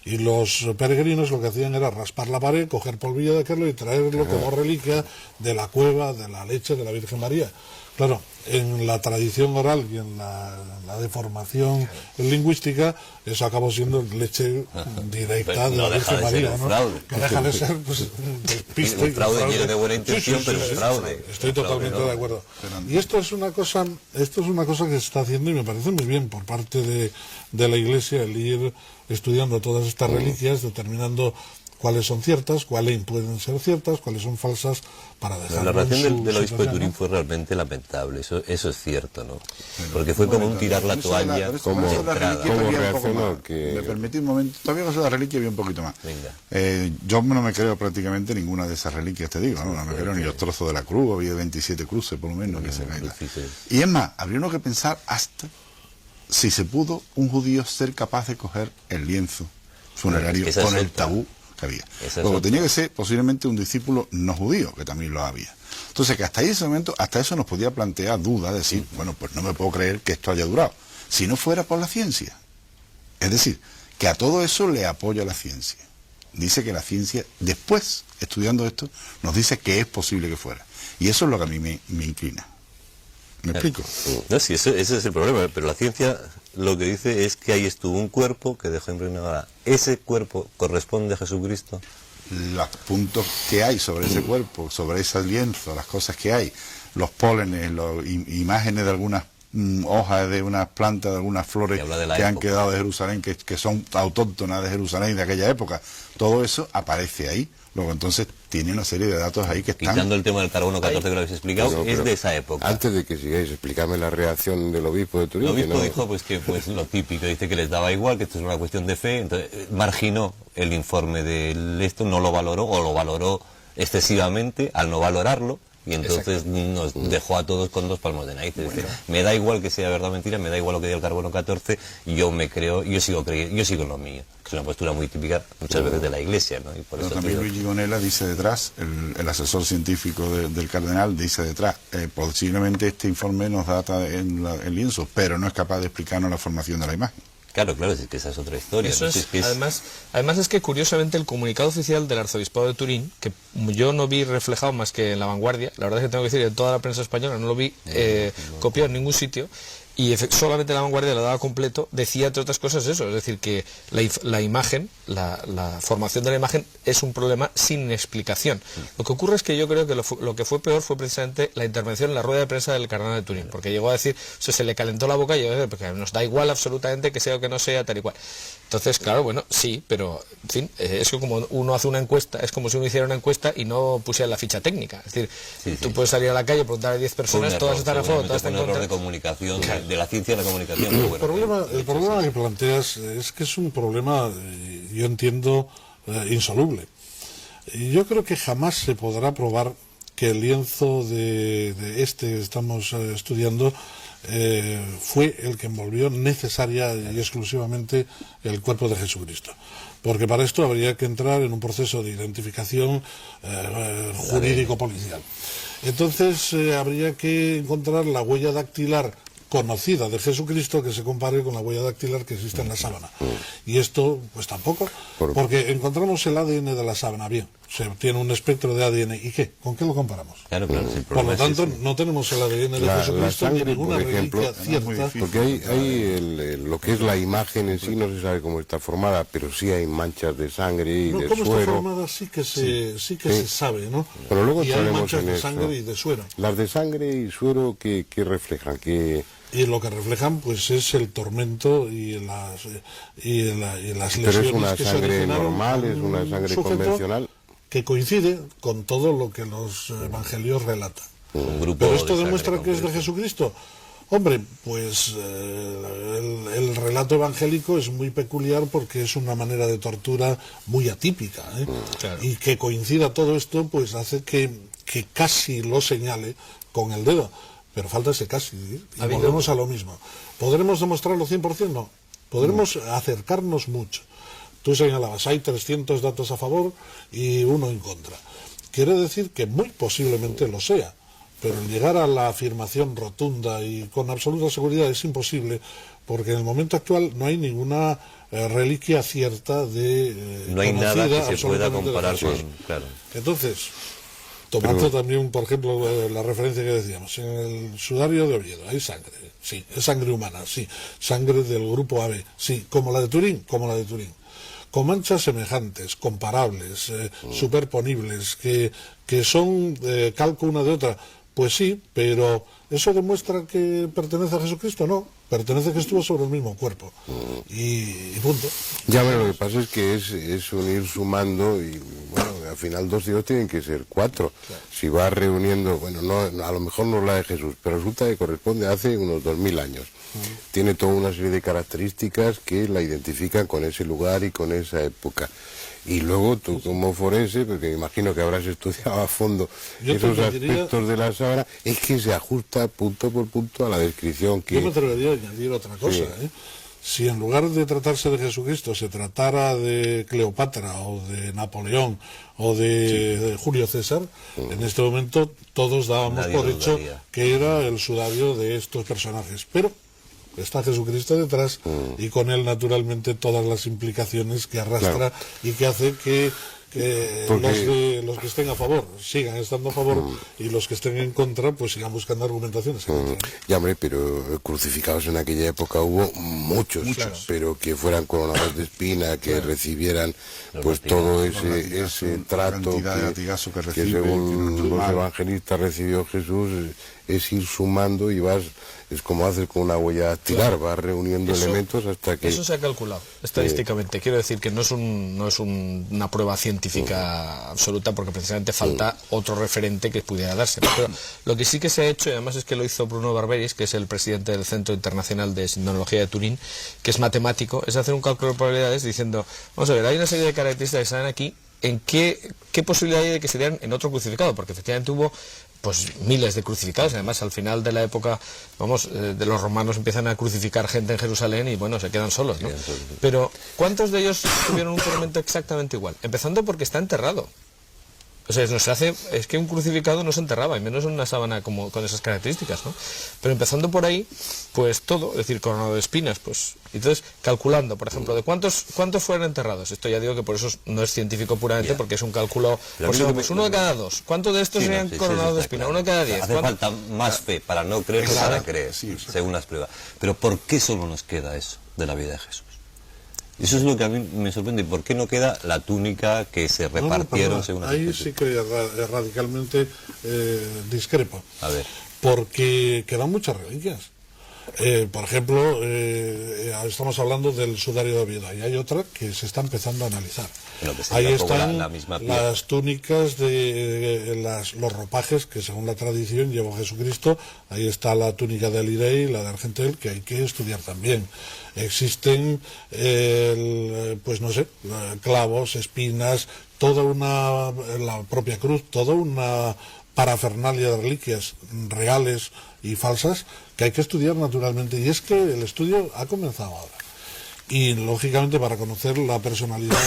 Y los peregrinos lo que hacían era raspar la pared, coger polvillo de aquello y traerlo como reliquia de la cueva de la leche de la Virgen María. Claro, en la tradición oral y en la deformación lingüística, eso acabó siendo leche directa de la Virgen María, ¿no? Que deja de ser, pues, despiste. Un fraude lleno de buena intención, pero es fraude. Estoy totalmente de acuerdo. Y esto es una cosa que se está haciendo y me parece muy bien por parte de la Iglesia, el ir estudiando todas estas reliquias, determinando cuáles son ciertas, cuáles pueden ser ciertas, cuáles son falsas, para dejar. La reacción del obispo de Turín fue realmente lamentable, eso es cierto, ¿no? Porque fue como un tirar la toalla como entrada. Me permití un momento, todavía con la reliquia había un poquito más. Yo no me creo prácticamente ninguna de esas reliquias, te digo, no me creo ni los trozos de la cruz, había 27 cruces por lo menos que se caían. Y es más, habría uno que pensar hasta si se pudo un judío ser capaz de coger el lienzo funerario con el tabú que había. Luego tenía que ser posiblemente un discípulo no judío, que también lo había. Entonces que hasta ese momento, hasta eso nos podía plantear duda, decir, bueno, pues no me puedo creer que esto haya durado, si no fuera por la ciencia. Es decir, que a todo eso le apoya la ciencia. Dice que la ciencia, después, estudiando esto, nos dice que es posible que fuera. Y eso es lo que a mí me inclina. ¿Me explico? No, sí, ese es el problema, pero la ciencia lo que dice es que ahí estuvo un cuerpo que dejó impregnada. ¿Ese cuerpo corresponde a Jesucristo? Los puntos que hay sobre ese cuerpo, sobre ese lienzo, las cosas que hay, los pólenes, imágenes de algunas hojas de unas plantas, de algunas flores que han quedado de Jerusalén, que son autóctonas de Jerusalén de aquella época, todo eso aparece ahí. Luego entonces tiene una serie de datos ahí que están... Quitando el tema del carbono 14 que lo habéis explicado, es de esa época. Antes de que sigáis, explícame la reacción del obispo de Turín. El obispo dijo que lo típico, dice que les daba igual, que esto es una cuestión de fe, entonces marginó el informe de esto, no lo valoró o lo valoró excesivamente al no valorarlo. Y entonces nos dejó a todos con dos palmos de narices. Bueno. Me da igual que sea verdad o mentira, me da igual lo que diga el carbono 14, yo me creo, yo sigo en lo mío. Que es una postura muy típica muchas veces de la Iglesia, ¿no? Y por pero eso también Luigi Gonella dice detrás, el asesor científico del cardenal dice detrás, posiblemente este informe nos data en el lienzo, pero no es capaz de explicarnos la formación de la imagen. Claro, es que esa es otra historia. Eso es, además es que curiosamente el comunicado oficial del arzobispado de Turín, que yo no vi reflejado más que en La Vanguardia, la verdad es que tengo que decir que en toda la prensa española no lo vi copiado en ningún sitio, y solamente La Vanguardia lo daba completo, decía entre otras cosas eso, es decir, que la imagen, la formación de la imagen es un problema sin explicación. Lo que ocurre es que yo creo que lo que fue peor fue precisamente la intervención en la rueda de prensa del cardenal de Turín, porque llegó a decir, se le calentó la boca y yo, porque nos da igual absolutamente que sea o que no sea, tal y cual. Entonces, claro, bueno, sí, pero, en fin, es que como uno hace una encuesta, es como si uno hiciera una encuesta y no pusiera la ficha técnica. Es decir, tú puedes salir a la calle, preguntar a 10 personas, todas están a favor, todas están en contra. De comunicación, de la ciencia y la comunicación. El problema que planteas es que es un problema, yo entiendo, insoluble. Y yo creo que jamás se podrá probar que el lienzo de este que estamos estudiando fue el que envolvió necesaria y exclusivamente el cuerpo de Jesucristo. Porque para esto habría que entrar en un proceso de identificación jurídico-policial. Entonces habría que encontrar la huella dactilar conocida de Jesucristo que se compare con la huella dactilar que existe en la sábana. Y esto, pues tampoco, porque encontramos el ADN de la sábana, bien, se tiene un espectro de ADN, ¿y qué? ¿Con qué lo comparamos? Claro, por lo tanto, no tenemos el ADN de Jesucristo ni ninguna reliquia cierta. Porque hay lo que es la imagen en sí, no se sabe cómo está formada, pero sí hay manchas de sangre y de cómo suero. Está formada sí que se sabe, ¿no? Pero luego y hay manchas de sangre y de suero. Las de sangre y suero, ¿qué reflejan? Y lo que reflejan pues es el tormento y las lesiones. Pero es una sangre normal, es una sangre convencional. Que coincide con todo lo que los evangelios relatan. Pero esto demuestra que es de Jesucristo. Hombre, pues el relato evangélico es muy peculiar porque es una manera de tortura muy atípica, ¿eh? Claro. Y que coincida todo esto pues hace que casi lo señale con el dedo. Pero falta ese casi, y volvemos a lo mismo. ¿Podremos demostrarlo 100%? No. Podremos acercarnos mucho. Tú señalabas, hay 300 datos a favor y 1 en contra. Quiere decir que muy posiblemente lo sea, pero el llegar a la afirmación rotunda y con absoluta seguridad es imposible, porque en el momento actual no hay ninguna reliquia cierta de no hay nada que se pueda comparar con... Claro. Entonces... Tomando también, por ejemplo, la referencia que decíamos, en el sudario de Oviedo hay sangre, sí, es sangre humana, sí, sangre del grupo AB, sí, como la de Turín, con manchas semejantes, comparables, superponibles, que son calco una de otra. Pues sí, pero ¿eso demuestra que pertenece a Jesucristo? No, pertenece a que estuvo sobre el mismo cuerpo. Y punto. Ya, bueno, lo que pasa es que es unir sumando y, bueno, al final 2 y 2 tienen que ser 4. Claro. Si vas reuniendo, bueno, no, a lo mejor no es la de Jesús, pero resulta que corresponde a hace unos 2000 años. Tiene toda una serie de características que la identifican con ese lugar y con esa época. Y luego tú como forense, porque me imagino que habrás estudiado a fondo esos aspectos de la sábana, es que se ajusta punto por punto a la descripción que... Yo me atrevería a añadir otra cosa, sí. Si en lugar de tratarse de Jesucristo se tratara de Cleopatra o de Napoleón o de Julio César, en este momento todos dábamos por hecho que era el sudario de estos personajes. Pero está Jesucristo detrás y con él naturalmente todas las implicaciones que arrastra, claro, y que hace que los que estén a favor sigan estando a favor y los que estén en contra pues sigan buscando argumentaciones. Ya, hombre, pero crucificados en aquella época hubo muchos, claro, pero que fueran coronados de espina, que claro, recibieran pues todo ese trato que según los evangelistas recibió Jesús, es ir sumando y vas, es como haces con una huella a tirar, claro, vas reuniendo elementos hasta que... Eso se ha calculado estadísticamente, quiero decir que no es una prueba científica absoluta, porque precisamente falta otro referente que pudiera darse. Pero lo que sí que se ha hecho, y además es que lo hizo Bruno Barberis, que es el presidente del Centro Internacional de Sindología de Turín, que es matemático, es hacer un cálculo de probabilidades diciendo, vamos a ver, hay una serie de características que salen aquí, ¿en qué posibilidad hay de que se dieran en otro crucificado? Porque efectivamente hubo pues miles de crucificados, además al final de la época, vamos, de los romanos empiezan a crucificar gente en Jerusalén y bueno, se quedan solos, ¿no? Pero ¿cuántos de ellos tuvieron un tormento exactamente igual? Empezando porque está enterrado. O sea, es que un crucificado no se enterraba, y menos en una sábana como con esas características, ¿no? Pero empezando por ahí, pues todo, es decir, coronado de espinas, pues... Entonces, calculando, por ejemplo, de cuántos fueron enterrados. Esto ya digo que por eso no es científico puramente, porque es un cálculo... Por ejemplo, pues 1 de cada 2. ¿Cuántos de estos serían coronados de espina? 1 de cada 10. Hace falta más fe para no creer que para creer, según las pruebas. Pero ¿por qué solo nos queda eso de la vida de Jesús? Eso es lo que a mí me sorprende. ¿Por qué no queda la túnica que se repartieron según las Ahí sí que radicalmente discrepo. A ver. Porque quedan muchas reliquias. Por ejemplo, estamos hablando del sudario de Oviedo, y hay otra que se está empezando a analizar. Ahí están las túnicas los ropajes que según la tradición llevó Jesucristo. Ahí está la túnica de Alirey y la de Argentel, que hay que estudiar también. Existen, pues no sé, clavos, espinas, la propia cruz, toda una parafernalia de reliquias reales y falsas que hay que estudiar naturalmente, y es que el estudio ha comenzado ahora. Y lógicamente para conocer la personalidad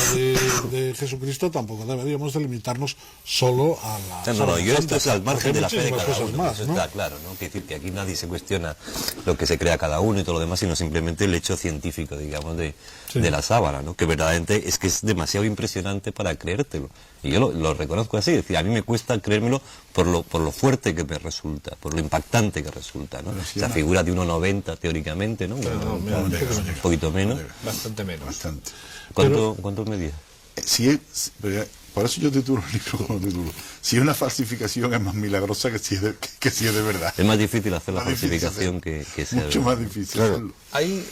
de Jesucristo tampoco deberíamos de limitarnos solo a la... No, yo esto es al margen de la fe de cada uno, eso está claro, ¿no? Quiere decir que aquí nadie se cuestiona lo que se crea cada uno y todo lo demás, sino simplemente el hecho científico, digamos, de la sábana, ¿no? Que verdaderamente es que es demasiado impresionante para creértelo. Y yo lo reconozco así, es decir, a mí me cuesta creérmelo por lo fuerte que me resulta, por lo impactante que resulta, ¿no? Esa figura de 1,90 teóricamente, ¿no? Un poquito menos. Bastante menos. Bastante. ¿Cuánto medía? Por eso yo titulo el libro como título. Si es una falsificación es más milagrosa que si es de verdad. Es más difícil hacer la falsificación que ser. Mucho más difícil. Claro. Hay,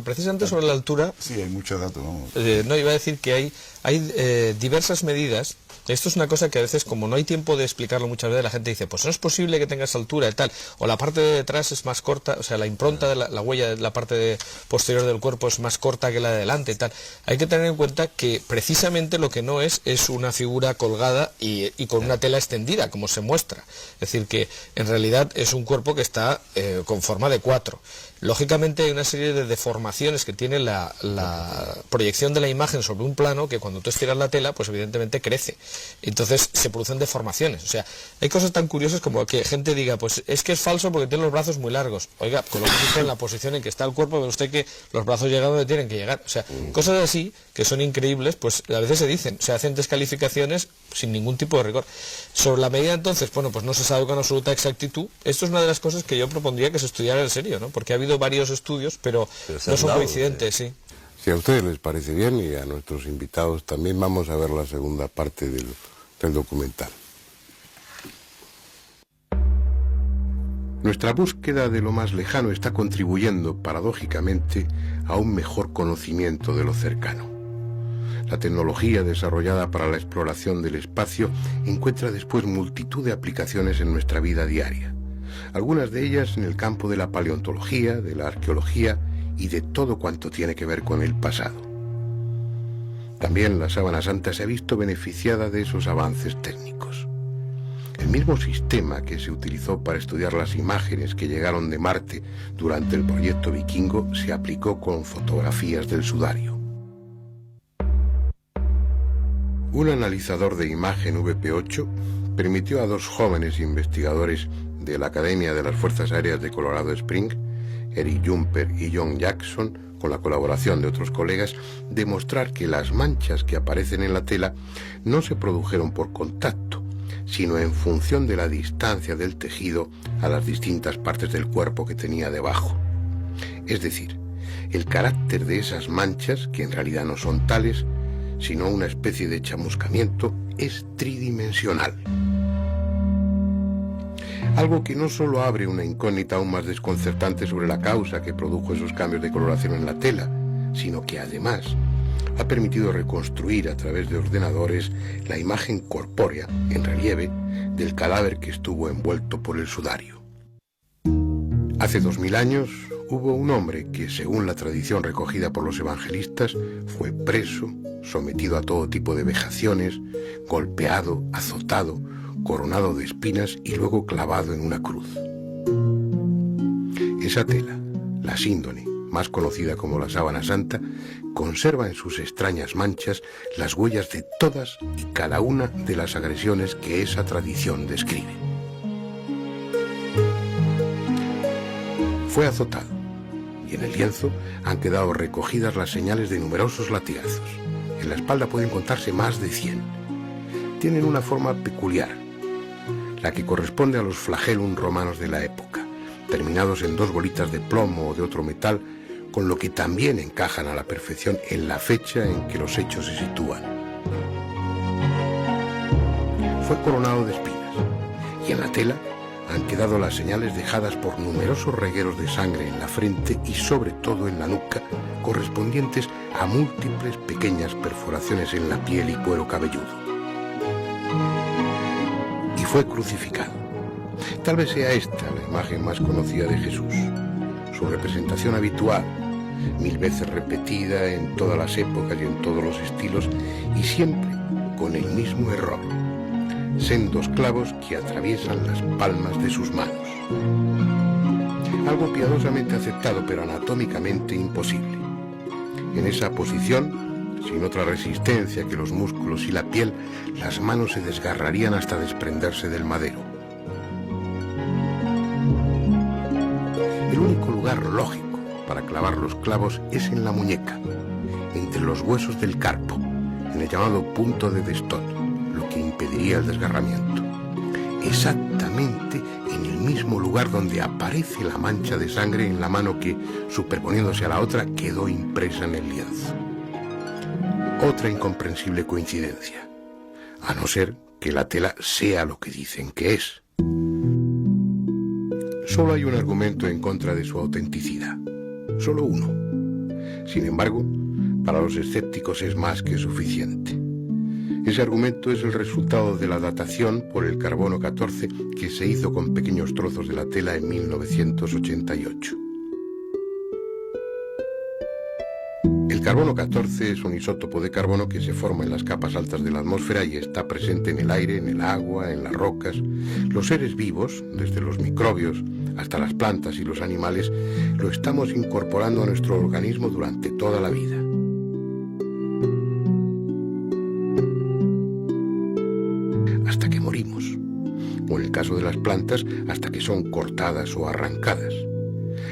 precisamente sobre la altura... Sí, hay muchos datos, vamos. No, iba a decir que hay diversas medidas. Esto es una cosa que a veces, como no hay tiempo de explicarlo muchas veces, la gente dice, pues no es posible que tengas altura y tal, o la parte de detrás es más corta, o sea, la impronta de la huella de la parte posterior del cuerpo es más corta que la de delante y tal. Hay que tener en cuenta que precisamente lo que no es una figura colgada y con una tela extendida, como se muestra. Es decir, que en realidad es un cuerpo que está con forma de 4. Lógicamente hay una serie de deformaciones que tiene la proyección de la imagen sobre un plano, que cuando tú estiras la tela, pues evidentemente crece. Entonces se producen deformaciones. O sea, hay cosas tan curiosas como que gente diga, pues es que es falso porque tiene los brazos muy largos. Oiga, colóquese en la posición en que está el cuerpo, ve usted que los brazos llegan donde tienen que llegar. O sea, cosas así que son increíbles, pues a veces se dicen, se hacen descalificaciones sin ningún tipo de rigor. Sobre la medida entonces, bueno, pues no se sabe con absoluta exactitud. Esto es una de las cosas que yo propondría que se estudiara en serio, ¿no? Porque ha habido varios estudios, pero no son coincidentes, sí. Si a ustedes les parece bien y a nuestros invitados también, vamos a ver la segunda parte del documental. Nuestra búsqueda de lo más lejano está contribuyendo, paradójicamente, a un mejor conocimiento de lo cercano. La tecnología desarrollada para la exploración del espacio encuentra después multitud de aplicaciones en nuestra vida diaria. Algunas de ellas en el campo de la paleontología, de la arqueología y de todo cuanto tiene que ver con el pasado. También la Sábana Santa se ha visto beneficiada de esos avances técnicos. El mismo sistema que se utilizó para estudiar las imágenes que llegaron de Marte durante el proyecto Vikingo se aplicó con fotografías del sudario. Un analizador de imagen VP8 permitió a dos jóvenes investigadores de la Academia de las Fuerzas Aéreas de Colorado Springs, Eric Jumper y John Jackson, con la colaboración de otros colegas, demostrar que las manchas que aparecen en la tela no se produjeron por contacto, sino en función de la distancia del tejido a las distintas partes del cuerpo que tenía debajo. Es decir, el carácter de esas manchas, que en realidad no son tales, sino una especie de chamuscamiento, es tridimensional. Algo que no solo abre una incógnita aún más desconcertante sobre la causa que produjo esos cambios de coloración en la tela, sino que además ha permitido reconstruir a través de ordenadores la imagen corpórea, en relieve, del cadáver que estuvo envuelto por el sudario. Hace 2000 años hubo un hombre que, según la tradición recogida por los evangelistas, fue preso, sometido a todo tipo de vejaciones, golpeado, azotado, coronado de espinas y luego clavado en una cruz. Esa tela, la síndone, más conocida como la Sábana Santa, conserva en sus extrañas manchas las huellas de todas y cada una de las agresiones que esa tradición describe. Fue azotado, y en el lienzo han quedado recogidas las señales de numerosos latigazos. En la espalda pueden contarse más de 100. Tienen una forma peculiar, la que corresponde a los flagellum romanos de la época, terminados en 2 bolitas de plomo o de otro metal, con lo que también encajan a la perfección en la fecha en que los hechos se sitúan. Fue coronado de espinas, y en la tela han quedado las señales dejadas por numerosos regueros de sangre en la frente y sobre todo en la nuca, correspondientes a múltiples pequeñas perforaciones en la piel y cuero cabelludo. Y fue crucificado. Tal vez sea esta la imagen más conocida de Jesús, su representación habitual, 1000 veces repetida en todas las épocas y en todos los estilos, y siempre con el mismo error: sendos clavos que atraviesan las palmas de sus manos. Algo piadosamente aceptado, pero anatómicamente imposible. En esa posición, sin otra resistencia que los músculos y la piel, las manos se desgarrarían hasta desprenderse del madero. El único lugar lógico para clavar los clavos es en la muñeca, entre los huesos del carpo, en el llamado punto de Destot, lo que impediría el desgarramiento. Exactamente en el mismo lugar donde aparece la mancha de sangre en la mano que, superponiéndose a la otra, quedó impresa en el lienzo. Otra incomprensible coincidencia, a no ser que la tela sea lo que dicen que es. Solo hay un argumento en contra de su autenticidad, solo uno. Sin embargo, para los escépticos es más que suficiente. Ese argumento es el resultado de la datación por el carbono 14 que se hizo con pequeños trozos de la tela en 1988. El carbono 14 es un isótopo de carbono que se forma en las capas altas de la atmósfera y está presente en el aire, en el agua, en las rocas. Los seres vivos, desde los microbios hasta las plantas y los animales, lo estamos incorporando a nuestro organismo durante toda la vida. Hasta que morimos, o en el caso de las plantas, hasta que son cortadas o arrancadas.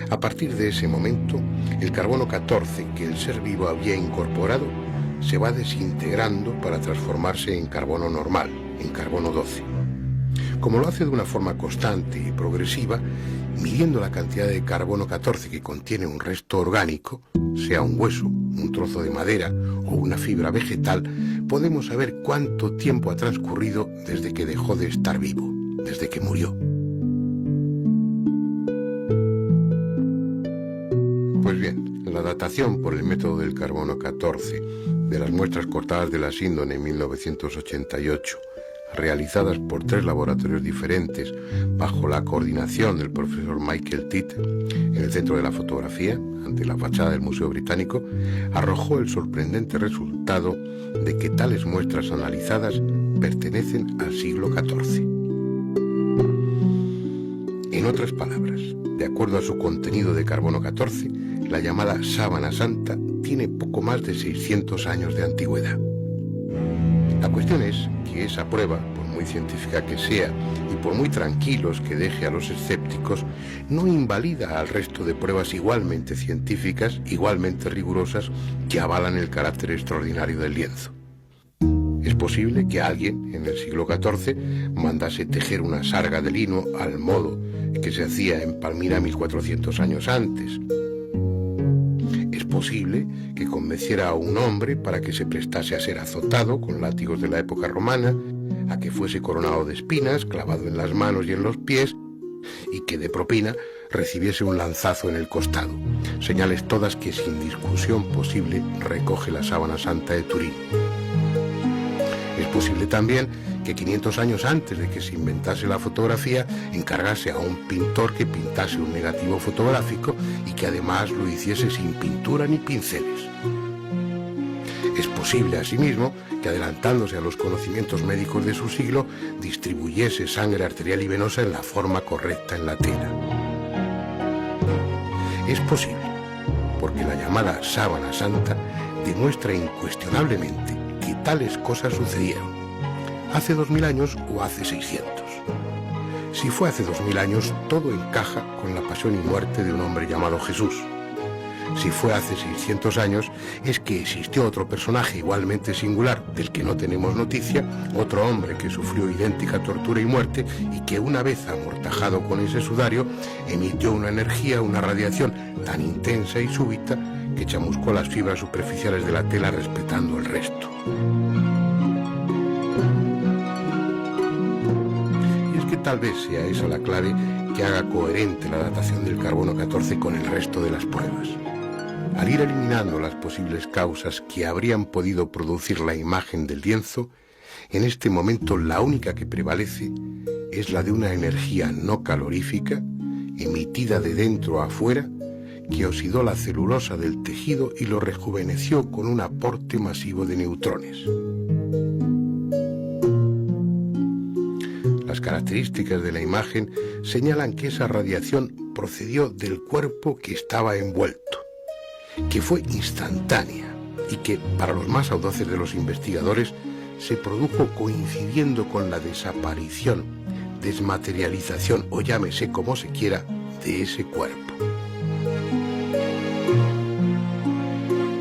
A partir de ese momento, el carbono 14 que el ser vivo había incorporado se va desintegrando para transformarse en carbono normal, en carbono 12. Como lo hace de una forma constante y progresiva, midiendo la cantidad de carbono 14 que contiene un resto orgánico, sea un hueso, un trozo de madera o una fibra vegetal, podemos saber cuánto tiempo ha transcurrido desde que dejó de estar vivo, desde que murió. Pues bien, la datación por el método del carbono 14 de las muestras cortadas de la Síndone en 1988, realizadas por 3 laboratorios diferentes bajo la coordinación del profesor Michael Titt en el Centro de la Fotografía, ante la fachada del Museo Británico, arrojó el sorprendente resultado de que tales muestras analizadas pertenecen al siglo XIV. En otras palabras, de acuerdo a su contenido de carbono 14, la llamada sábana santa tiene poco más de 600 años de antigüedad. La cuestión es que esa prueba, por muy científica que sea y por muy tranquilos que deje a los escépticos, no invalida al resto de pruebas igualmente científicas, igualmente rigurosas, que avalan el carácter extraordinario del lienzo. Es posible que alguien, en el siglo XIV, mandase tejer una sarga de lino al modo que se hacía en Palmira 1400 años antes. Es posible que convenciera a un hombre para que se prestase a ser azotado con látigos de la época romana, a que fuese coronado de espinas, clavado en las manos y en los pies, y que de propina recibiese un lanzazo en el costado, señales todas que sin discusión posible recoge la sábana santa de Turín. Es posible también que 500 años antes de que se inventase la fotografía, encargase a un pintor que pintase un negativo fotográfico y que además lo hiciese sin pintura ni pinceles. Es posible, asimismo, que adelantándose a los conocimientos médicos de su siglo, distribuyese sangre arterial y venosa en la forma correcta en la tela. Es posible, porque la llamada sábana santa demuestra incuestionablemente que tales cosas sucedieron hace 2000 años o hace 600. Si fue hace 2000 años, todo encaja con la pasión y muerte de un hombre llamado Jesús. Si fue hace 600 años, es que existió otro personaje igualmente singular, del que no tenemos noticia, otro hombre que sufrió idéntica tortura y muerte y que una vez amortajado con ese sudario, emitió una energía, una radiación tan intensa y súbita que chamuscó las fibras superficiales de la tela respetando el resto. Y es que tal vez sea esa la clave que haga coherente la datación del carbono 14 con el resto de las pruebas. Al ir eliminando las posibles causas que habrían podido producir la imagen del lienzo, en este momento la única que prevalece es la de una energía no calorífica, emitida de dentro a afuera, que oxidó la celulosa del tejido y lo rejuveneció con un aporte masivo de neutrones. Las características de la imagen señalan que esa radiación procedió del cuerpo que estaba envuelto, que fue instantánea y que, para los más audaces de los investigadores, se produjo coincidiendo con la desaparición, desmaterialización o llámese como se quiera, de ese cuerpo.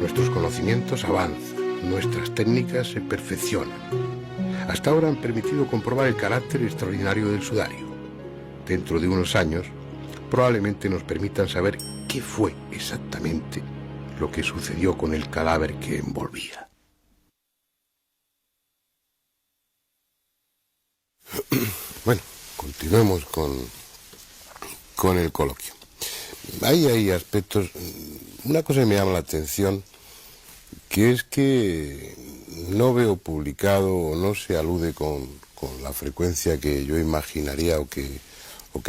Nuestros conocimientos avanzan, nuestras técnicas se perfeccionan. Hasta ahora han permitido comprobar el carácter extraordinario del sudario. Dentro de unos años, probablemente nos permitan saber qué fue exactamente lo que sucedió con el cadáver que envolvía. Bueno, continuemos con el coloquio. Hay aspectos. Una cosa que me llama la atención, que es que no veo publicado o no se alude con la frecuencia que yo imaginaría o que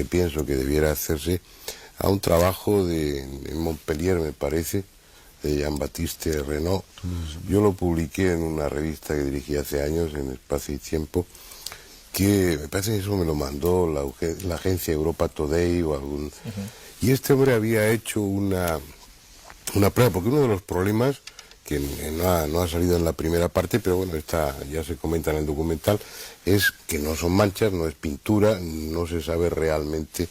pienso que debiera hacerse a un trabajo en Montpellier, me parece, de Jean-Baptiste Renaud. Yo lo publiqué en una revista que dirigí hace años, en Espacio y Tiempo, que me parece que eso me lo mandó la agencia Europa Today o algún... Y este hombre había hecho una prueba, porque uno de los problemas, que no ha salido en la primera parte, pero bueno, ya se comenta en el documental, es que no son manchas, no es pintura, no se sabe realmente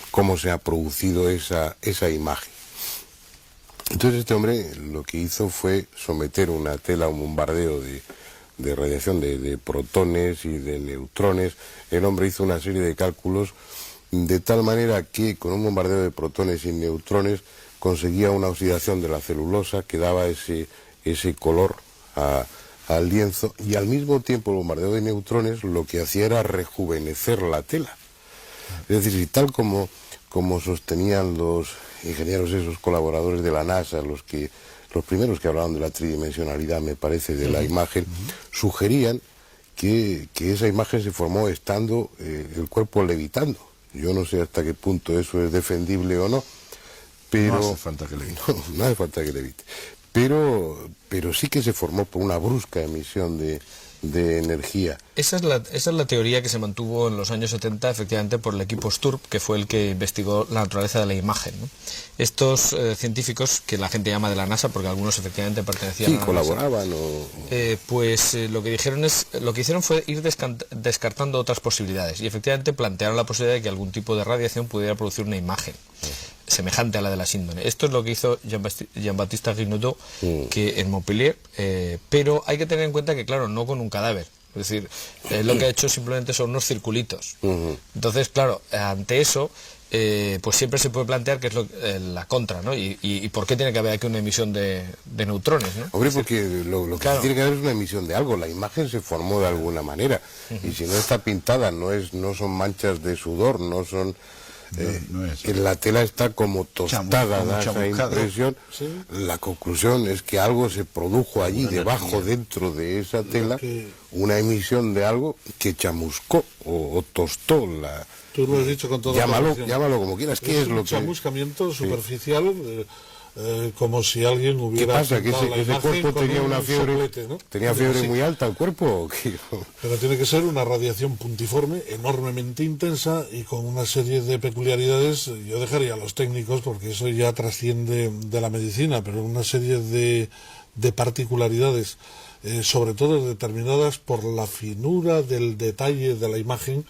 cómo se ha producido esa imagen. Entonces este hombre lo que hizo fue someter una tela a un bombardeo de radiación de protones y de neutrones. El hombre hizo una serie de cálculos de tal manera que con un bombardeo de protones y neutrones conseguía una oxidación de la celulosa que daba ese color al lienzo, y al mismo tiempo el bombardeo de neutrones lo que hacía era rejuvenecer la tela. Es decir, tal como sostenían los ingenieros, esos colaboradores de la NASA, los primeros que hablaban de la tridimensionalidad, me parece, de la imagen, sugerían que esa imagen se formó estando el cuerpo levitando. Yo no sé hasta qué punto eso es defendible o no, pero... No hace falta que levite. No hace falta que levite. Pero sí que se formó por una brusca emisión de energía. Esa es la teoría que se mantuvo en los años 70, efectivamente, por el equipo Sturm, que fue el que investigó la naturaleza de la imagen, ¿no? Estos científicos, que la gente llama de la NASA, porque algunos efectivamente pertenecían a la colaboraban NASA, lo que hicieron fue ir descartando otras posibilidades, y efectivamente plantearon la posibilidad de que algún tipo de radiación pudiera producir una imagen semejante a la de la síndrome. Esto es lo que hizo Jean-Baptiste Guinaudot, que en Montpellier, pero hay que tener en cuenta que, claro, no con un cadáver. Es decir, lo que ha hecho simplemente son unos circulitos. Entonces, claro, ante eso, pues siempre se puede plantear que es la contra, ¿no? Y por qué tiene que haber aquí una emisión de neutrones, ¿no? Hombre, porque lo que tiene que haber es una emisión de algo. La imagen se formó de alguna manera. Y si no está pintada, no son manchas de sudor, no son... la tela está como tostada, da esa impresión. ¿Sí? La conclusión es que algo se produjo allí debajo, dentro de esa tela, una emisión de algo que chamuscó o tostó la... Tú lo has dicho con todo. Llámalo como quieras. ¿Qué es lo que...? Chamuscamiento superficial, como si alguien hubiera... ¿Qué pasa? ¿Que ese cuerpo tenía una fiebre, soplete, ¿no? ¿Tenía fiebre muy alta el cuerpo? Pero tiene que ser una radiación puntiforme, enormemente intensa y con una serie de peculiaridades. Yo dejaría a los técnicos, porque eso ya trasciende de la medicina, pero una serie de particularidades, sobre todo determinadas por la finura del detalle de la imagen,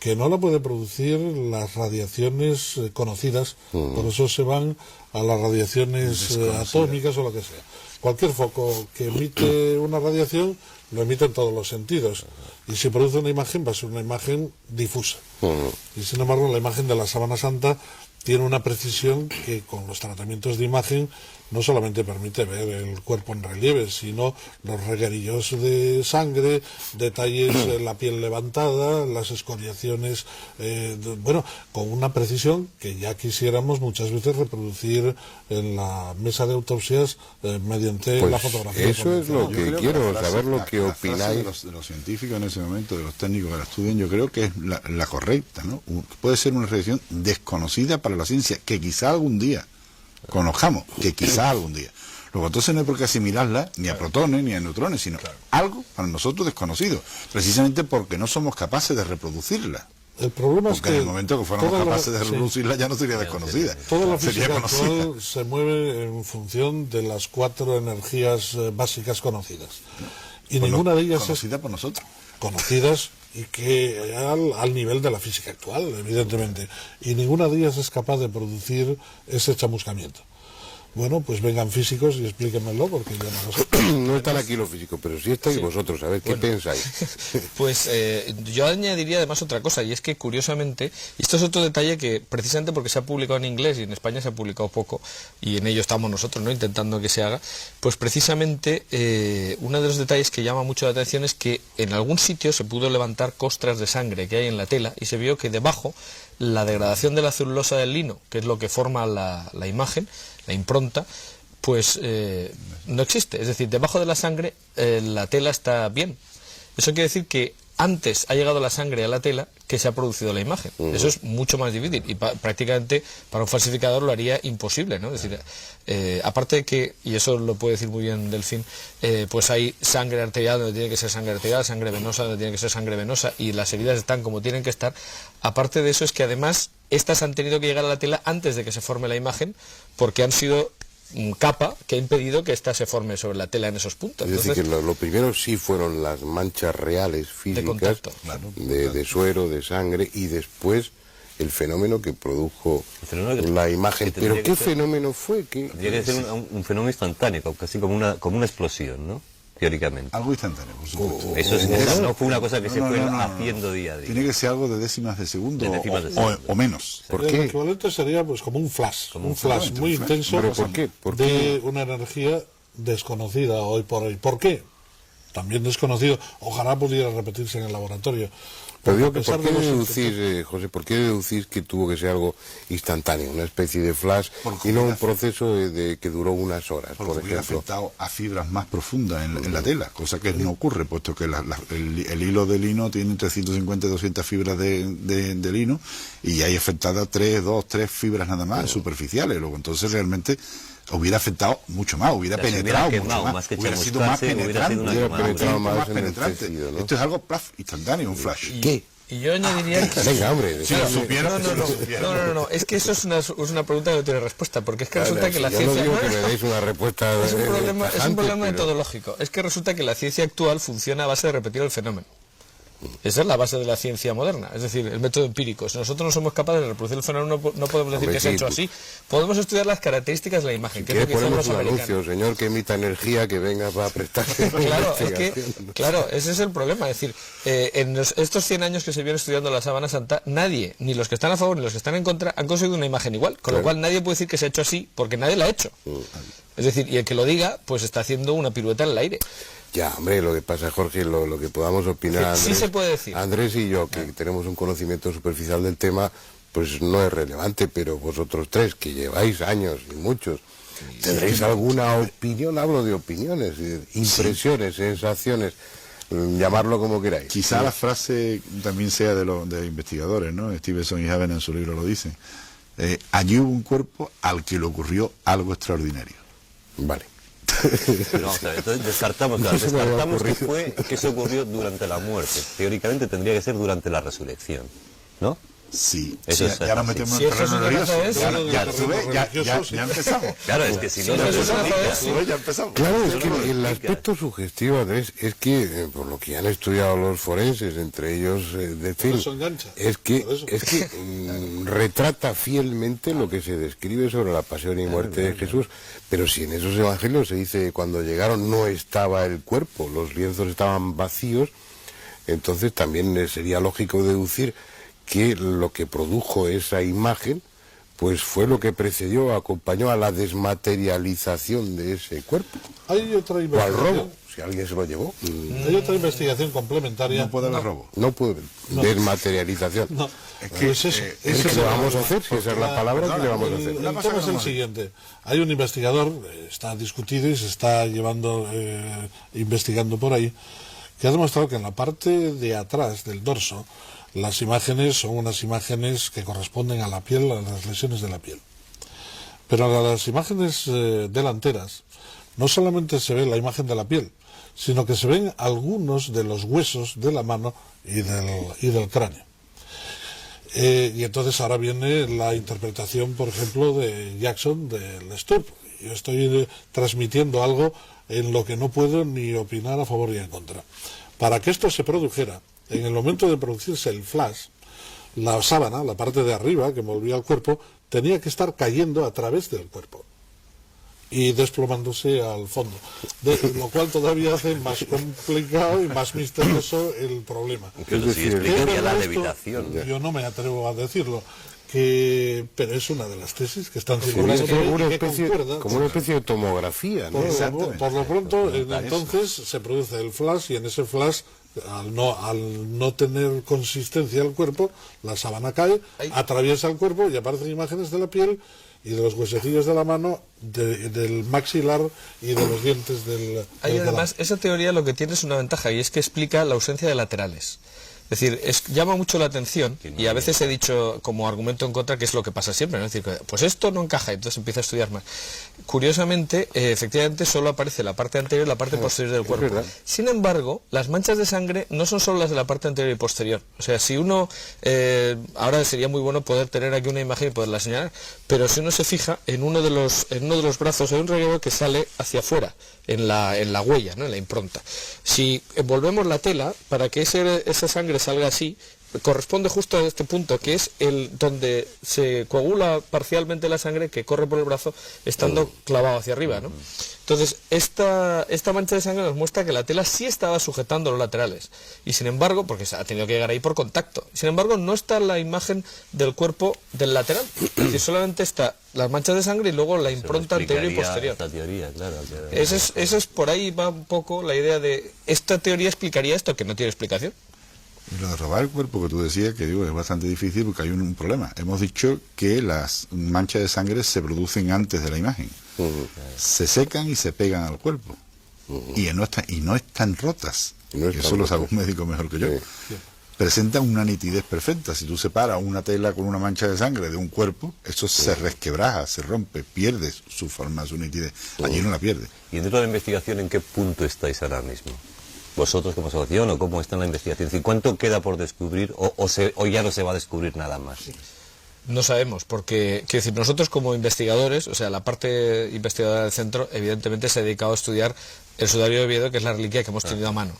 que no la puede producir las radiaciones conocidas. Por eso se van a las radiaciones atómicas o lo que sea. Cualquier foco que emite una radiación lo emite en todos los sentidos, y si produce una imagen va a ser una imagen difusa. Y sin embargo la imagen de la Sábana Santa tiene una precisión que con los tratamientos de imagen no solamente permite ver el cuerpo en relieve, sino los reguerillos de sangre, detalles en la piel levantada, las escoriaciones, con una precisión que ya quisiéramos muchas veces reproducir en la mesa de autopsias mediante la fotografía. Eso es lo que quiero saber, lo que opináis. De los científicos en ese momento, de los técnicos que la estudian, yo creo que es la correcta, ¿no? Puede ser una radiación desconocida para la ciencia, que quizá algún día conozcamos, que quizá algún día. Luego entonces no hay por qué asimilarla ni a protones ni a neutrones, sino algo para nosotros desconocido, precisamente porque no somos capaces de reproducirla. El problema porque es que en el momento que fuéramos capaces de reproducirla ya no sería desconocida. Toda la física actual se mueve en función de las 4 energías básicas conocidas. Y ninguna de ellas conocida por nosotros. Conocidas y que al nivel de la física actual, evidentemente. Y ninguna de ellas es capaz de producir ese chamuscamiento. Bueno, pues vengan físicos y explíquenmelo, porque yo no lo sé. No están aquí los físicos, pero sí estáis vosotros. A ver, ¿qué pensáis? Pues yo añadiría además otra cosa, y es que curiosamente, y esto es otro detalle que precisamente porque se ha publicado en inglés y en España se ha publicado poco, y en ello estamos nosotros, ¿no?, intentando que se haga, pues precisamente uno de los detalles que llama mucho la atención es que en algún sitio se pudo levantar costras de sangre que hay en la tela, y se vio que debajo la degradación de la celulosa del lino, que es lo que forma la imagen, la impronta, pues no existe. Es decir, debajo de la sangre la tela está bien. Eso quiere decir que antes ha llegado la sangre a la tela que se ha producido la imagen. Eso es mucho más difícil y prácticamente para un falsificador lo haría imposible, ¿no? Es decir, aparte de que, y eso lo puede decir muy bien Delfín, pues hay sangre arterial donde tiene que ser sangre arterial, sangre venosa donde tiene que ser sangre venosa, y las heridas están como tienen que estar. Aparte de eso es que además estas han tenido que llegar a la tela antes de que se forme la imagen, porque han sido capa que ha impedido que ésta se forme sobre la tela en esos puntos. Es decir, que lo primero sí fueron las manchas reales físicas de contacto, de suero, de sangre, y después el fenómeno que produjo la imagen. Pero ¿qué fenómeno fue? Tendría que ser un fenómeno instantáneo, casi como una explosión, ¿no? Teóricamente. Algo instantáneo, por supuesto. Eso no fue una cosa que se fue haciendo día a día. Tiene que ser algo de décimas de segundo, o menos. ¿Por qué? El equivalente sería pues como un flash, muy intenso. ¿Pero por qué? De una energía desconocida hoy por hoy. ¿Por qué? También desconocido. Ojalá pudiera repetirse en el laboratorio. Pero digo que ¿por qué deducís, José, por qué deducís que tuvo que ser algo instantáneo, una especie de flash, y no un proceso que duró unas horas, por ejemplo? Hubiera afectado a fibras más profundas en la tela, cosa que no ocurre, puesto que el hilo de lino tiene entre 150 y 200 fibras de lino, y hay afectadas 3 fibras nada más, superficiales. Luego, entonces realmente hubiera afectado mucho más, hubiera penetrado mucho más, hubiera sido más penetrante, ¿no? Esto es algo instantáneo, un flash. ¿Qué? Y yo añadiría que... Venga, hombre. No, es que eso es una pregunta que no tiene respuesta, porque es que resulta que la ciencia... No digo que me deis una respuesta... Es un problema metodológico. Es que resulta que la ciencia actual funciona a base de repetir el fenómeno. Esa es la base de la ciencia moderna, es decir, el método empírico. Si nosotros no somos capaces de reproducir el fenómeno, no podemos decir que se ha hecho así. Podemos estudiar las características de la imagen. Si quiere ponemos un anuncio, señor, que emita energía, que venga para prestarse. Claro, ese es el problema. Es decir, en estos 100 años que se viene estudiando la sábana santa, nadie, ni los que están a favor ni los que están en contra, han conseguido una imagen igual. Con lo cual nadie puede decir que se ha hecho así, porque nadie la ha hecho. Es decir, y el que lo diga, pues está haciendo una pirueta en el aire. Ya, hombre, lo que pasa, Jorge, lo que podamos opinar, Andrés, sí se puede decir. Andrés y yo, que tenemos un conocimiento superficial del tema, pues no es relevante, pero vosotros tres, que lleváis años y muchos, ¿tendréis alguna opinión? Hablo de opiniones, impresiones, sensaciones, llamarlo como queráis. Quizá la frase también sea de investigadores, ¿no? Stevenson y Haven en su libro lo dicen. Allí hubo un cuerpo al que le ocurrió algo extraordinario. Vale. Pero vamos a ver, entonces descartamos que eso ocurrió durante la muerte. Teóricamente tendría que ser durante la resurrección, ¿no? Sí, eso ya nos metemos en terreno nervioso. Ya empezamos. Claro, es que si no, ya empezamos. Claro, es que el aspecto sugestivo, Andrés, es que, por lo que han estudiado los forenses, entre ellos de film, es que retrata fielmente lo que se describe sobre la pasión y muerte de Jesús. Pero si en esos evangelios se dice cuando llegaron no estaba el cuerpo, los lienzos estaban vacíos, entonces también sería lógico deducir que lo que produjo esa imagen pues fue lo que precedió, acompañó a la desmaterialización de ese cuerpo. Hay otra investigación. O al robo, si alguien se lo llevó. Hay otra investigación complementaria. No puede haber robo. No puede. Desmaterialización. No. ¿Qué vamos a hacer? Si esa es la palabra, ¿qué le vamos a hacer? El tema es el siguiente. Hay un investigador, está discutido y se está investigando por ahí, que ha demostrado que en la parte de atrás del dorso, las imágenes son unas imágenes que corresponden a la piel, a las lesiones de la piel. Pero a las imágenes delanteras no solamente se ve la imagen de la piel, sino que se ven algunos de los huesos de la mano y del cráneo. Y entonces ahora viene la interpretación, por ejemplo, de Jackson del Sturp. Yo estoy transmitiendo algo en lo que no puedo ni opinar a favor ni en contra. Para que esto se produjera, en el momento de producirse el flash, la sábana, la parte de arriba que envolvía el cuerpo, tenía que estar cayendo a través del cuerpo y desplomándose al fondo, lo cual todavía hace más complicado y más misterioso el problema. Pero sí explicaría la levitación. Yo no me atrevo a decirlo, pero es una de las tesis que están circulando como una especie de tomografía, ¿no? Por lo pronto, entonces se produce el flash, y en ese flash, al no tener consistencia el cuerpo, la sábana cae, atraviesa el cuerpo y aparecen imágenes de la piel y de los huesecillos de la mano, del maxilar y de los dientes del además, esa teoría lo que tiene es una ventaja, y es que explica la ausencia de laterales. Es decir, llama mucho la atención, y a veces he dicho como argumento en contra que es lo que pasa siempre, ¿no? Es decir, pues esto no encaja, entonces empieza a estudiar más. Curiosamente, efectivamente, solo aparece la parte anterior y la parte posterior del cuerpo. Sin embargo, las manchas de sangre no son solo las de la parte anterior y posterior. O sea, si uno, ahora sería muy bueno poder tener aquí una imagen y poderla señalar, pero si uno se fija, en uno de los brazos hay un reguero que sale hacia afuera, en la huella, ¿no? En la impronta. Si envolvemos la tela, para que esa sangre salga así, corresponde justo a este punto, que es el donde se coagula parcialmente la sangre que corre por el brazo estando clavado hacia arriba, ¿no? Entonces, esta mancha de sangre nos muestra que la tela sí estaba sujetando los laterales, y sin embargo, porque se ha tenido que llegar ahí por contacto, sin embargo no está la imagen del cuerpo del lateral, es decir, solamente está las manchas de sangre y luego la impronta anterior y posterior. Esta teoría, claro, Eso es por ahí va un poco la idea de, esta teoría explicaría esto, que no tiene explicación. Y lo de robar el cuerpo que tú decías, que digo, es bastante difícil porque hay un problema. Hemos dicho que las manchas de sangre se producen antes de la imagen. Se secan y se pegan al cuerpo. Y no están rotas. Eso lo sabe un médico mejor que yo. Presentan una nitidez perfecta. Si tú separas una tela con una mancha de sangre de un cuerpo, eso se resquebraja, se rompe, pierde su forma, su nitidez. Allí no la pierde. ¿Y dentro de la investigación en qué punto estáis ahora mismo? ¿Vosotros como asociación o cómo está en la investigación? ¿Y cuánto queda por descubrir o ya no se va a descubrir nada más? No sabemos, porque, quiero decir, nosotros como investigadores, o sea, la parte investigadora del centro, evidentemente se ha dedicado a estudiar el sudario de Oviedo, que es la reliquia que hemos tenido a mano.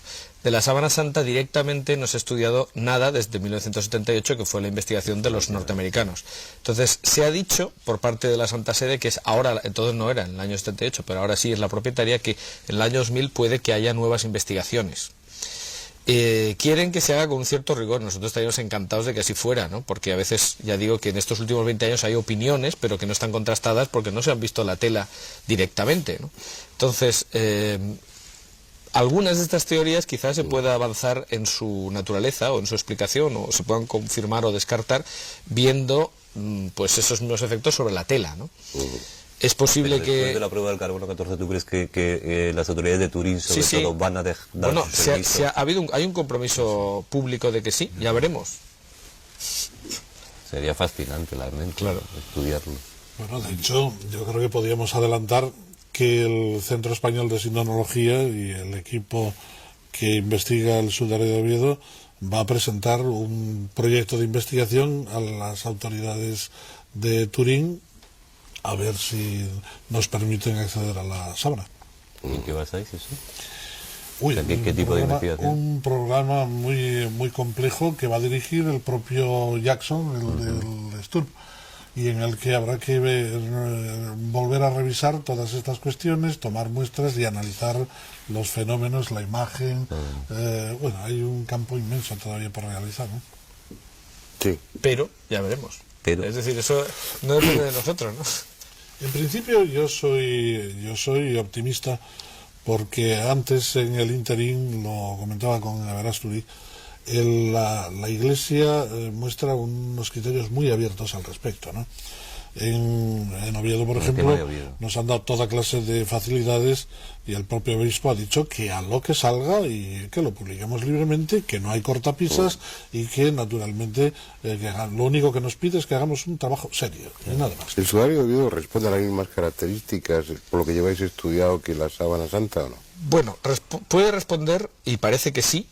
De la sábana santa directamente no se ha estudiado nada desde 1978, que fue la investigación de los norteamericanos. Entonces, se ha dicho por parte de la Santa Sede, que es ahora, entonces no era en el año 78, pero ahora sí es la propietaria, que en el año 2000 puede que haya nuevas investigaciones. Quieren que se haga con un cierto rigor. Nosotros estaríamos encantados de que así fuera, ¿no? Porque a veces, ya digo que en estos últimos 20 años hay opiniones, pero que no están contrastadas porque no se han visto la tela directamente, ¿no? Entonces, algunas de estas teorías quizás se pueda avanzar en su naturaleza o en su explicación, o se puedan confirmar o descartar viendo pues esos mismos efectos sobre la tela, ¿no? Es posible que... Después de la prueba del carbono 14, ¿tú crees que las autoridades de Turín sobre todo van a dar bueno, hay un compromiso público de que sí, ya veremos. Sería fascinante realmente, claro, estudiarlo. Bueno, de hecho, yo creo que podríamos adelantar que el Centro Español de Sindonología y el equipo que investiga el sudario de Oviedo va a presentar un proyecto de investigación a las autoridades de Turín a ver si nos permiten acceder a la sábana. ¿En qué basáis eso? Uy, o sea, ¿qué tipo de investigación? Un programa muy complejo que va a dirigir el propio Jackson, el del STURP, y en el que habrá que volver a revisar todas estas cuestiones, tomar muestras y analizar los fenómenos, la imagen. Bueno, hay un campo inmenso todavía por realizar, ¿no? Sí. Pero ya veremos. Es decir, eso no depende de nosotros, ¿no? En principio yo soy optimista porque antes en el interín, lo comentaba con Averasturi, la Iglesia muestra unos criterios muy abiertos al respecto, ¿no? En Oviedo, por ejemplo, nos han dado toda clase de facilidades y el propio obispo ha dicho que a lo que salga y que lo publiquemos libremente, que no hay cortapisas y que naturalmente lo único que nos pide es que hagamos un trabajo serio y nada más. ¿El sudario de Oviedo responde a las mismas características por lo que lleváis estudiado que la sábana santa o no? Bueno, puede responder, y parece que sí,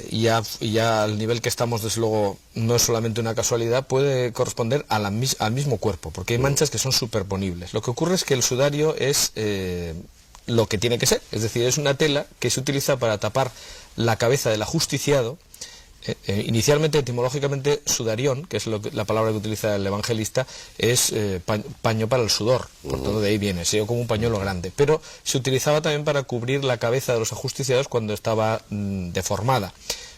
y ya al nivel que estamos, desde luego, no es solamente una casualidad, puede corresponder al mismo cuerpo, porque hay manchas que son superponibles. Lo que ocurre es que el sudario es lo que tiene que ser, es decir, es una tela que se utiliza para tapar la cabeza del ajusticiado. Inicialmente, etimológicamente, sudarión, que es la palabra que utiliza el evangelista, es paño para el sudor, por todo de ahí viene, se dio como un pañuelo grande, pero se utilizaba también para cubrir la cabeza de los ajusticiados cuando estaba deformada,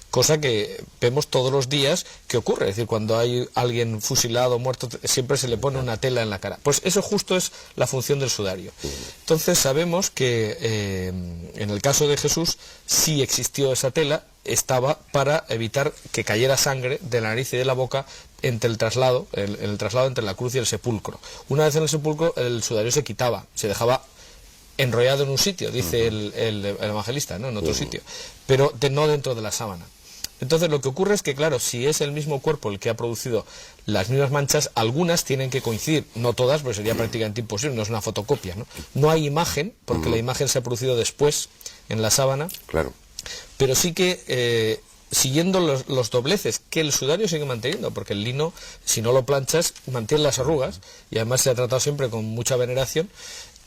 cosa que vemos todos los días que ocurre, es decir, cuando hay alguien fusilado, muerto, siempre se le pone una tela en la cara. Pues eso justo es la función del sudario. Entonces sabemos que en el caso de Jesús sí existió esa tela, estaba para evitar que cayera sangre de la nariz y de la boca entre el traslado entre la cruz y el sepulcro. Una vez en el sepulcro el sudario se quitaba, se dejaba enrollado en un sitio, dice el evangelista, ¿no? En otro sitio, pero no dentro de la sábana. Entonces lo que ocurre es que, claro, si es el mismo cuerpo el que ha producido las mismas manchas, algunas tienen que coincidir, no todas, porque sería prácticamente imposible, no es una fotocopia, ¿no? No hay imagen, porque la imagen se ha producido después en la sábana. Claro. Pero sí que, siguiendo los dobleces que el sudario sigue manteniendo, porque el lino, si no lo planchas, mantiene las arrugas, y además se ha tratado siempre con mucha veneración,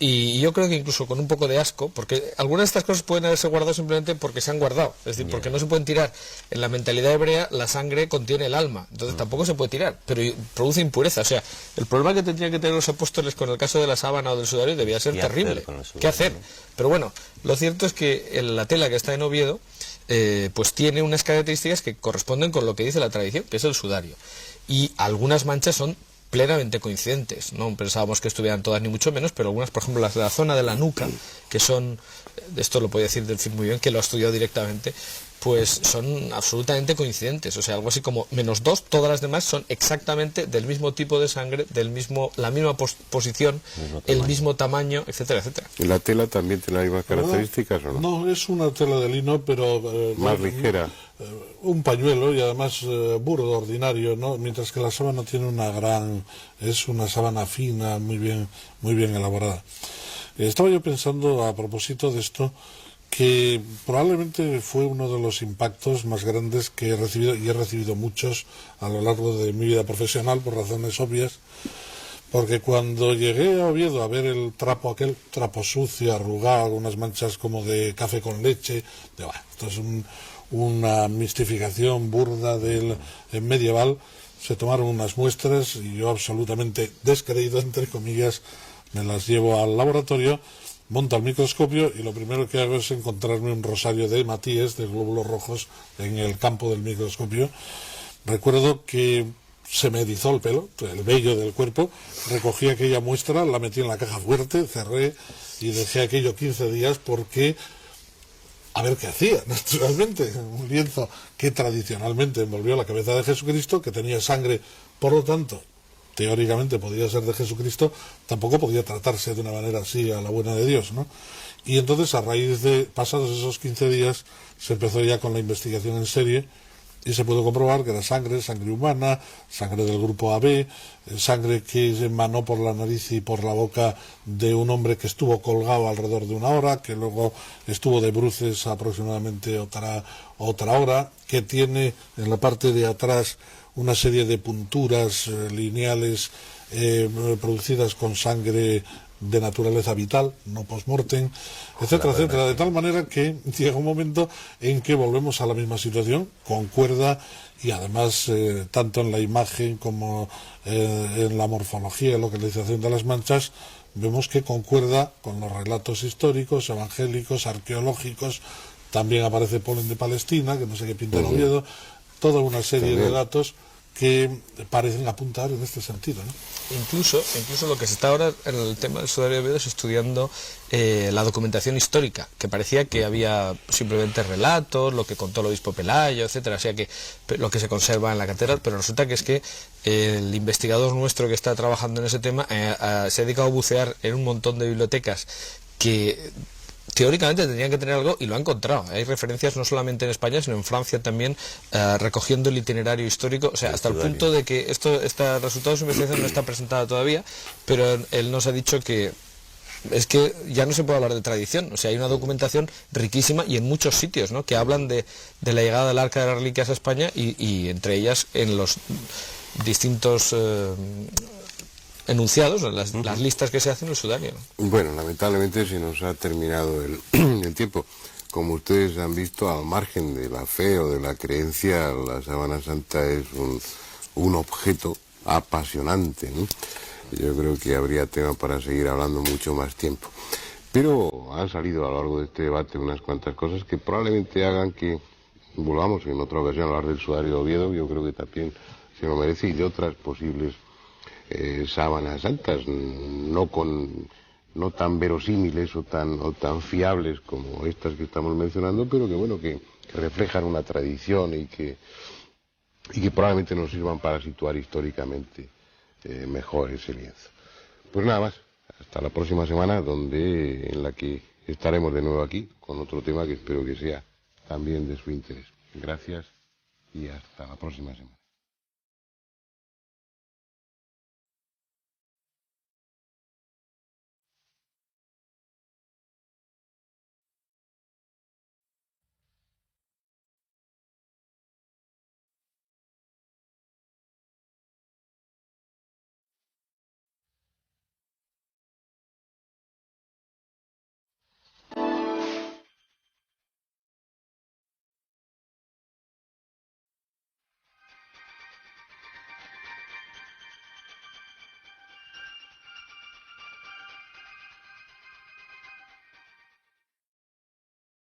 Y yo creo que incluso con un poco de asco, porque algunas de estas cosas pueden haberse guardado simplemente porque se han guardado, es decir, porque no se pueden tirar. En la mentalidad hebrea la sangre contiene el alma, entonces tampoco se puede tirar, pero produce impureza. O sea, el problema que tendrían que tener los apóstoles con el caso de la sábana o del sudario debía ser terrible. ¿Qué hacer? Pero bueno, lo cierto es que la tela que está en Oviedo pues tiene unas características que corresponden con lo que dice la tradición, que es el sudario. Y algunas manchas son plenamente coincidentes, no pensábamos que estuvieran todas ni mucho menos, pero algunas, por ejemplo, las de la zona de la nuca, que son, esto lo puede decir Delfín muy bien, que lo ha estudiado directamente, pues son absolutamente coincidentes, o sea, algo así como -2, todas las demás son exactamente del mismo tipo de sangre, la misma posición, el mismo tamaño, etcétera, etcétera. ¿Y la tela también tiene las mismas características o no? No, es una tela de lino, pero más ligera. Un pañuelo y además burdo, ordinario, ¿no? Mientras que la sábana tiene es una sábana fina, muy bien elaborada. Estaba yo pensando a propósito de esto, que probablemente fue uno de los impactos más grandes que he recibido, y he recibido muchos a lo largo de mi vida profesional por razones obvias, porque cuando llegué a Oviedo a ver aquel trapo sucio, arrugado, algunas manchas como de café con leche, esto es una mistificación burda del medieval, se tomaron unas muestras y yo, absolutamente descreído, entre comillas, me las llevo al laboratorio, monto el microscopio y lo primero que hago es encontrarme un rosario de hematíes, de glóbulos rojos, en el campo del microscopio. Recuerdo que se me erizó el pelo, el vello del cuerpo, recogí aquella muestra, la metí en la caja fuerte, cerré y dejé aquello 15 días porque, a ver qué hacía, naturalmente. Un lienzo que tradicionalmente envolvió la cabeza de Jesucristo, que tenía sangre, por lo tanto, teóricamente podía ser de Jesucristo, tampoco podía tratarse de una manera así a la buena de Dios, ¿no? Y entonces, a raíz de pasados esos 15 días, se empezó ya con la investigación en serie y se pudo comprobar que era sangre humana, sangre del grupo AB, sangre que emanó por la nariz y por la boca de un hombre que estuvo colgado alrededor de 1 hora, que luego estuvo de bruces aproximadamente otra hora, que tiene en la parte de atrás una serie de punturas lineales producidas con sangre de naturaleza vital, no post-mortem, etcétera, etcétera, de tal manera que llega un momento en que volvemos a la misma situación, concuerda, y además tanto en la imagen como en la morfología y localización de las manchas, vemos que concuerda con los relatos históricos, evangélicos, arqueológicos. También aparece polen de Palestina, que no sé qué pinta en Oviedo, toda una serie de datos que parecen apuntar en este sentido, ¿no? Incluso lo que se está ahora en el tema del sudario de Oviedo es estudiando la documentación histórica, que parecía que había simplemente relatos, lo que contó el obispo Pelayo, etcétera, o sea que lo que se conserva en la catedral, pero resulta que es que el investigador nuestro que está trabajando en ese tema se ha dedicado a bucear en un montón de bibliotecas que teóricamente tendrían que tener algo y lo ha encontrado. Hay referencias no solamente en España, sino en Francia también, recogiendo el itinerario histórico, o sea, hasta el punto de que este resultado de su investigación no está presentado todavía, pero él nos ha dicho que es que ya no se puede hablar de tradición, o sea, hay una documentación riquísima y en muchos sitios, ¿no?, que hablan de la llegada del Arca de las Reliquias a España y entre ellas en los distintos enunciados, las listas que se hacen en el sudario, ¿no? Bueno, lamentablemente se nos ha terminado el tiempo. Como ustedes han visto, al margen de la fe o de la creencia, la Sábana Santa es un objeto apasionante, ¿no? Yo creo que habría tema para seguir hablando mucho más tiempo. Pero han salido a lo largo de este debate unas cuantas cosas que probablemente hagan que volvamos en otra ocasión a hablar del sudario de Oviedo. Yo creo que también se lo merece, y de otras posibles sábanas santas, no tan verosímiles o tan fiables como estas que estamos mencionando, pero que bueno, que reflejan una tradición y que probablemente nos sirvan para situar históricamente mejor ese lienzo. Pues nada más, hasta la próxima semana, en la que estaremos de nuevo aquí con otro tema que espero que sea también de su interés. Gracias y hasta la próxima semana.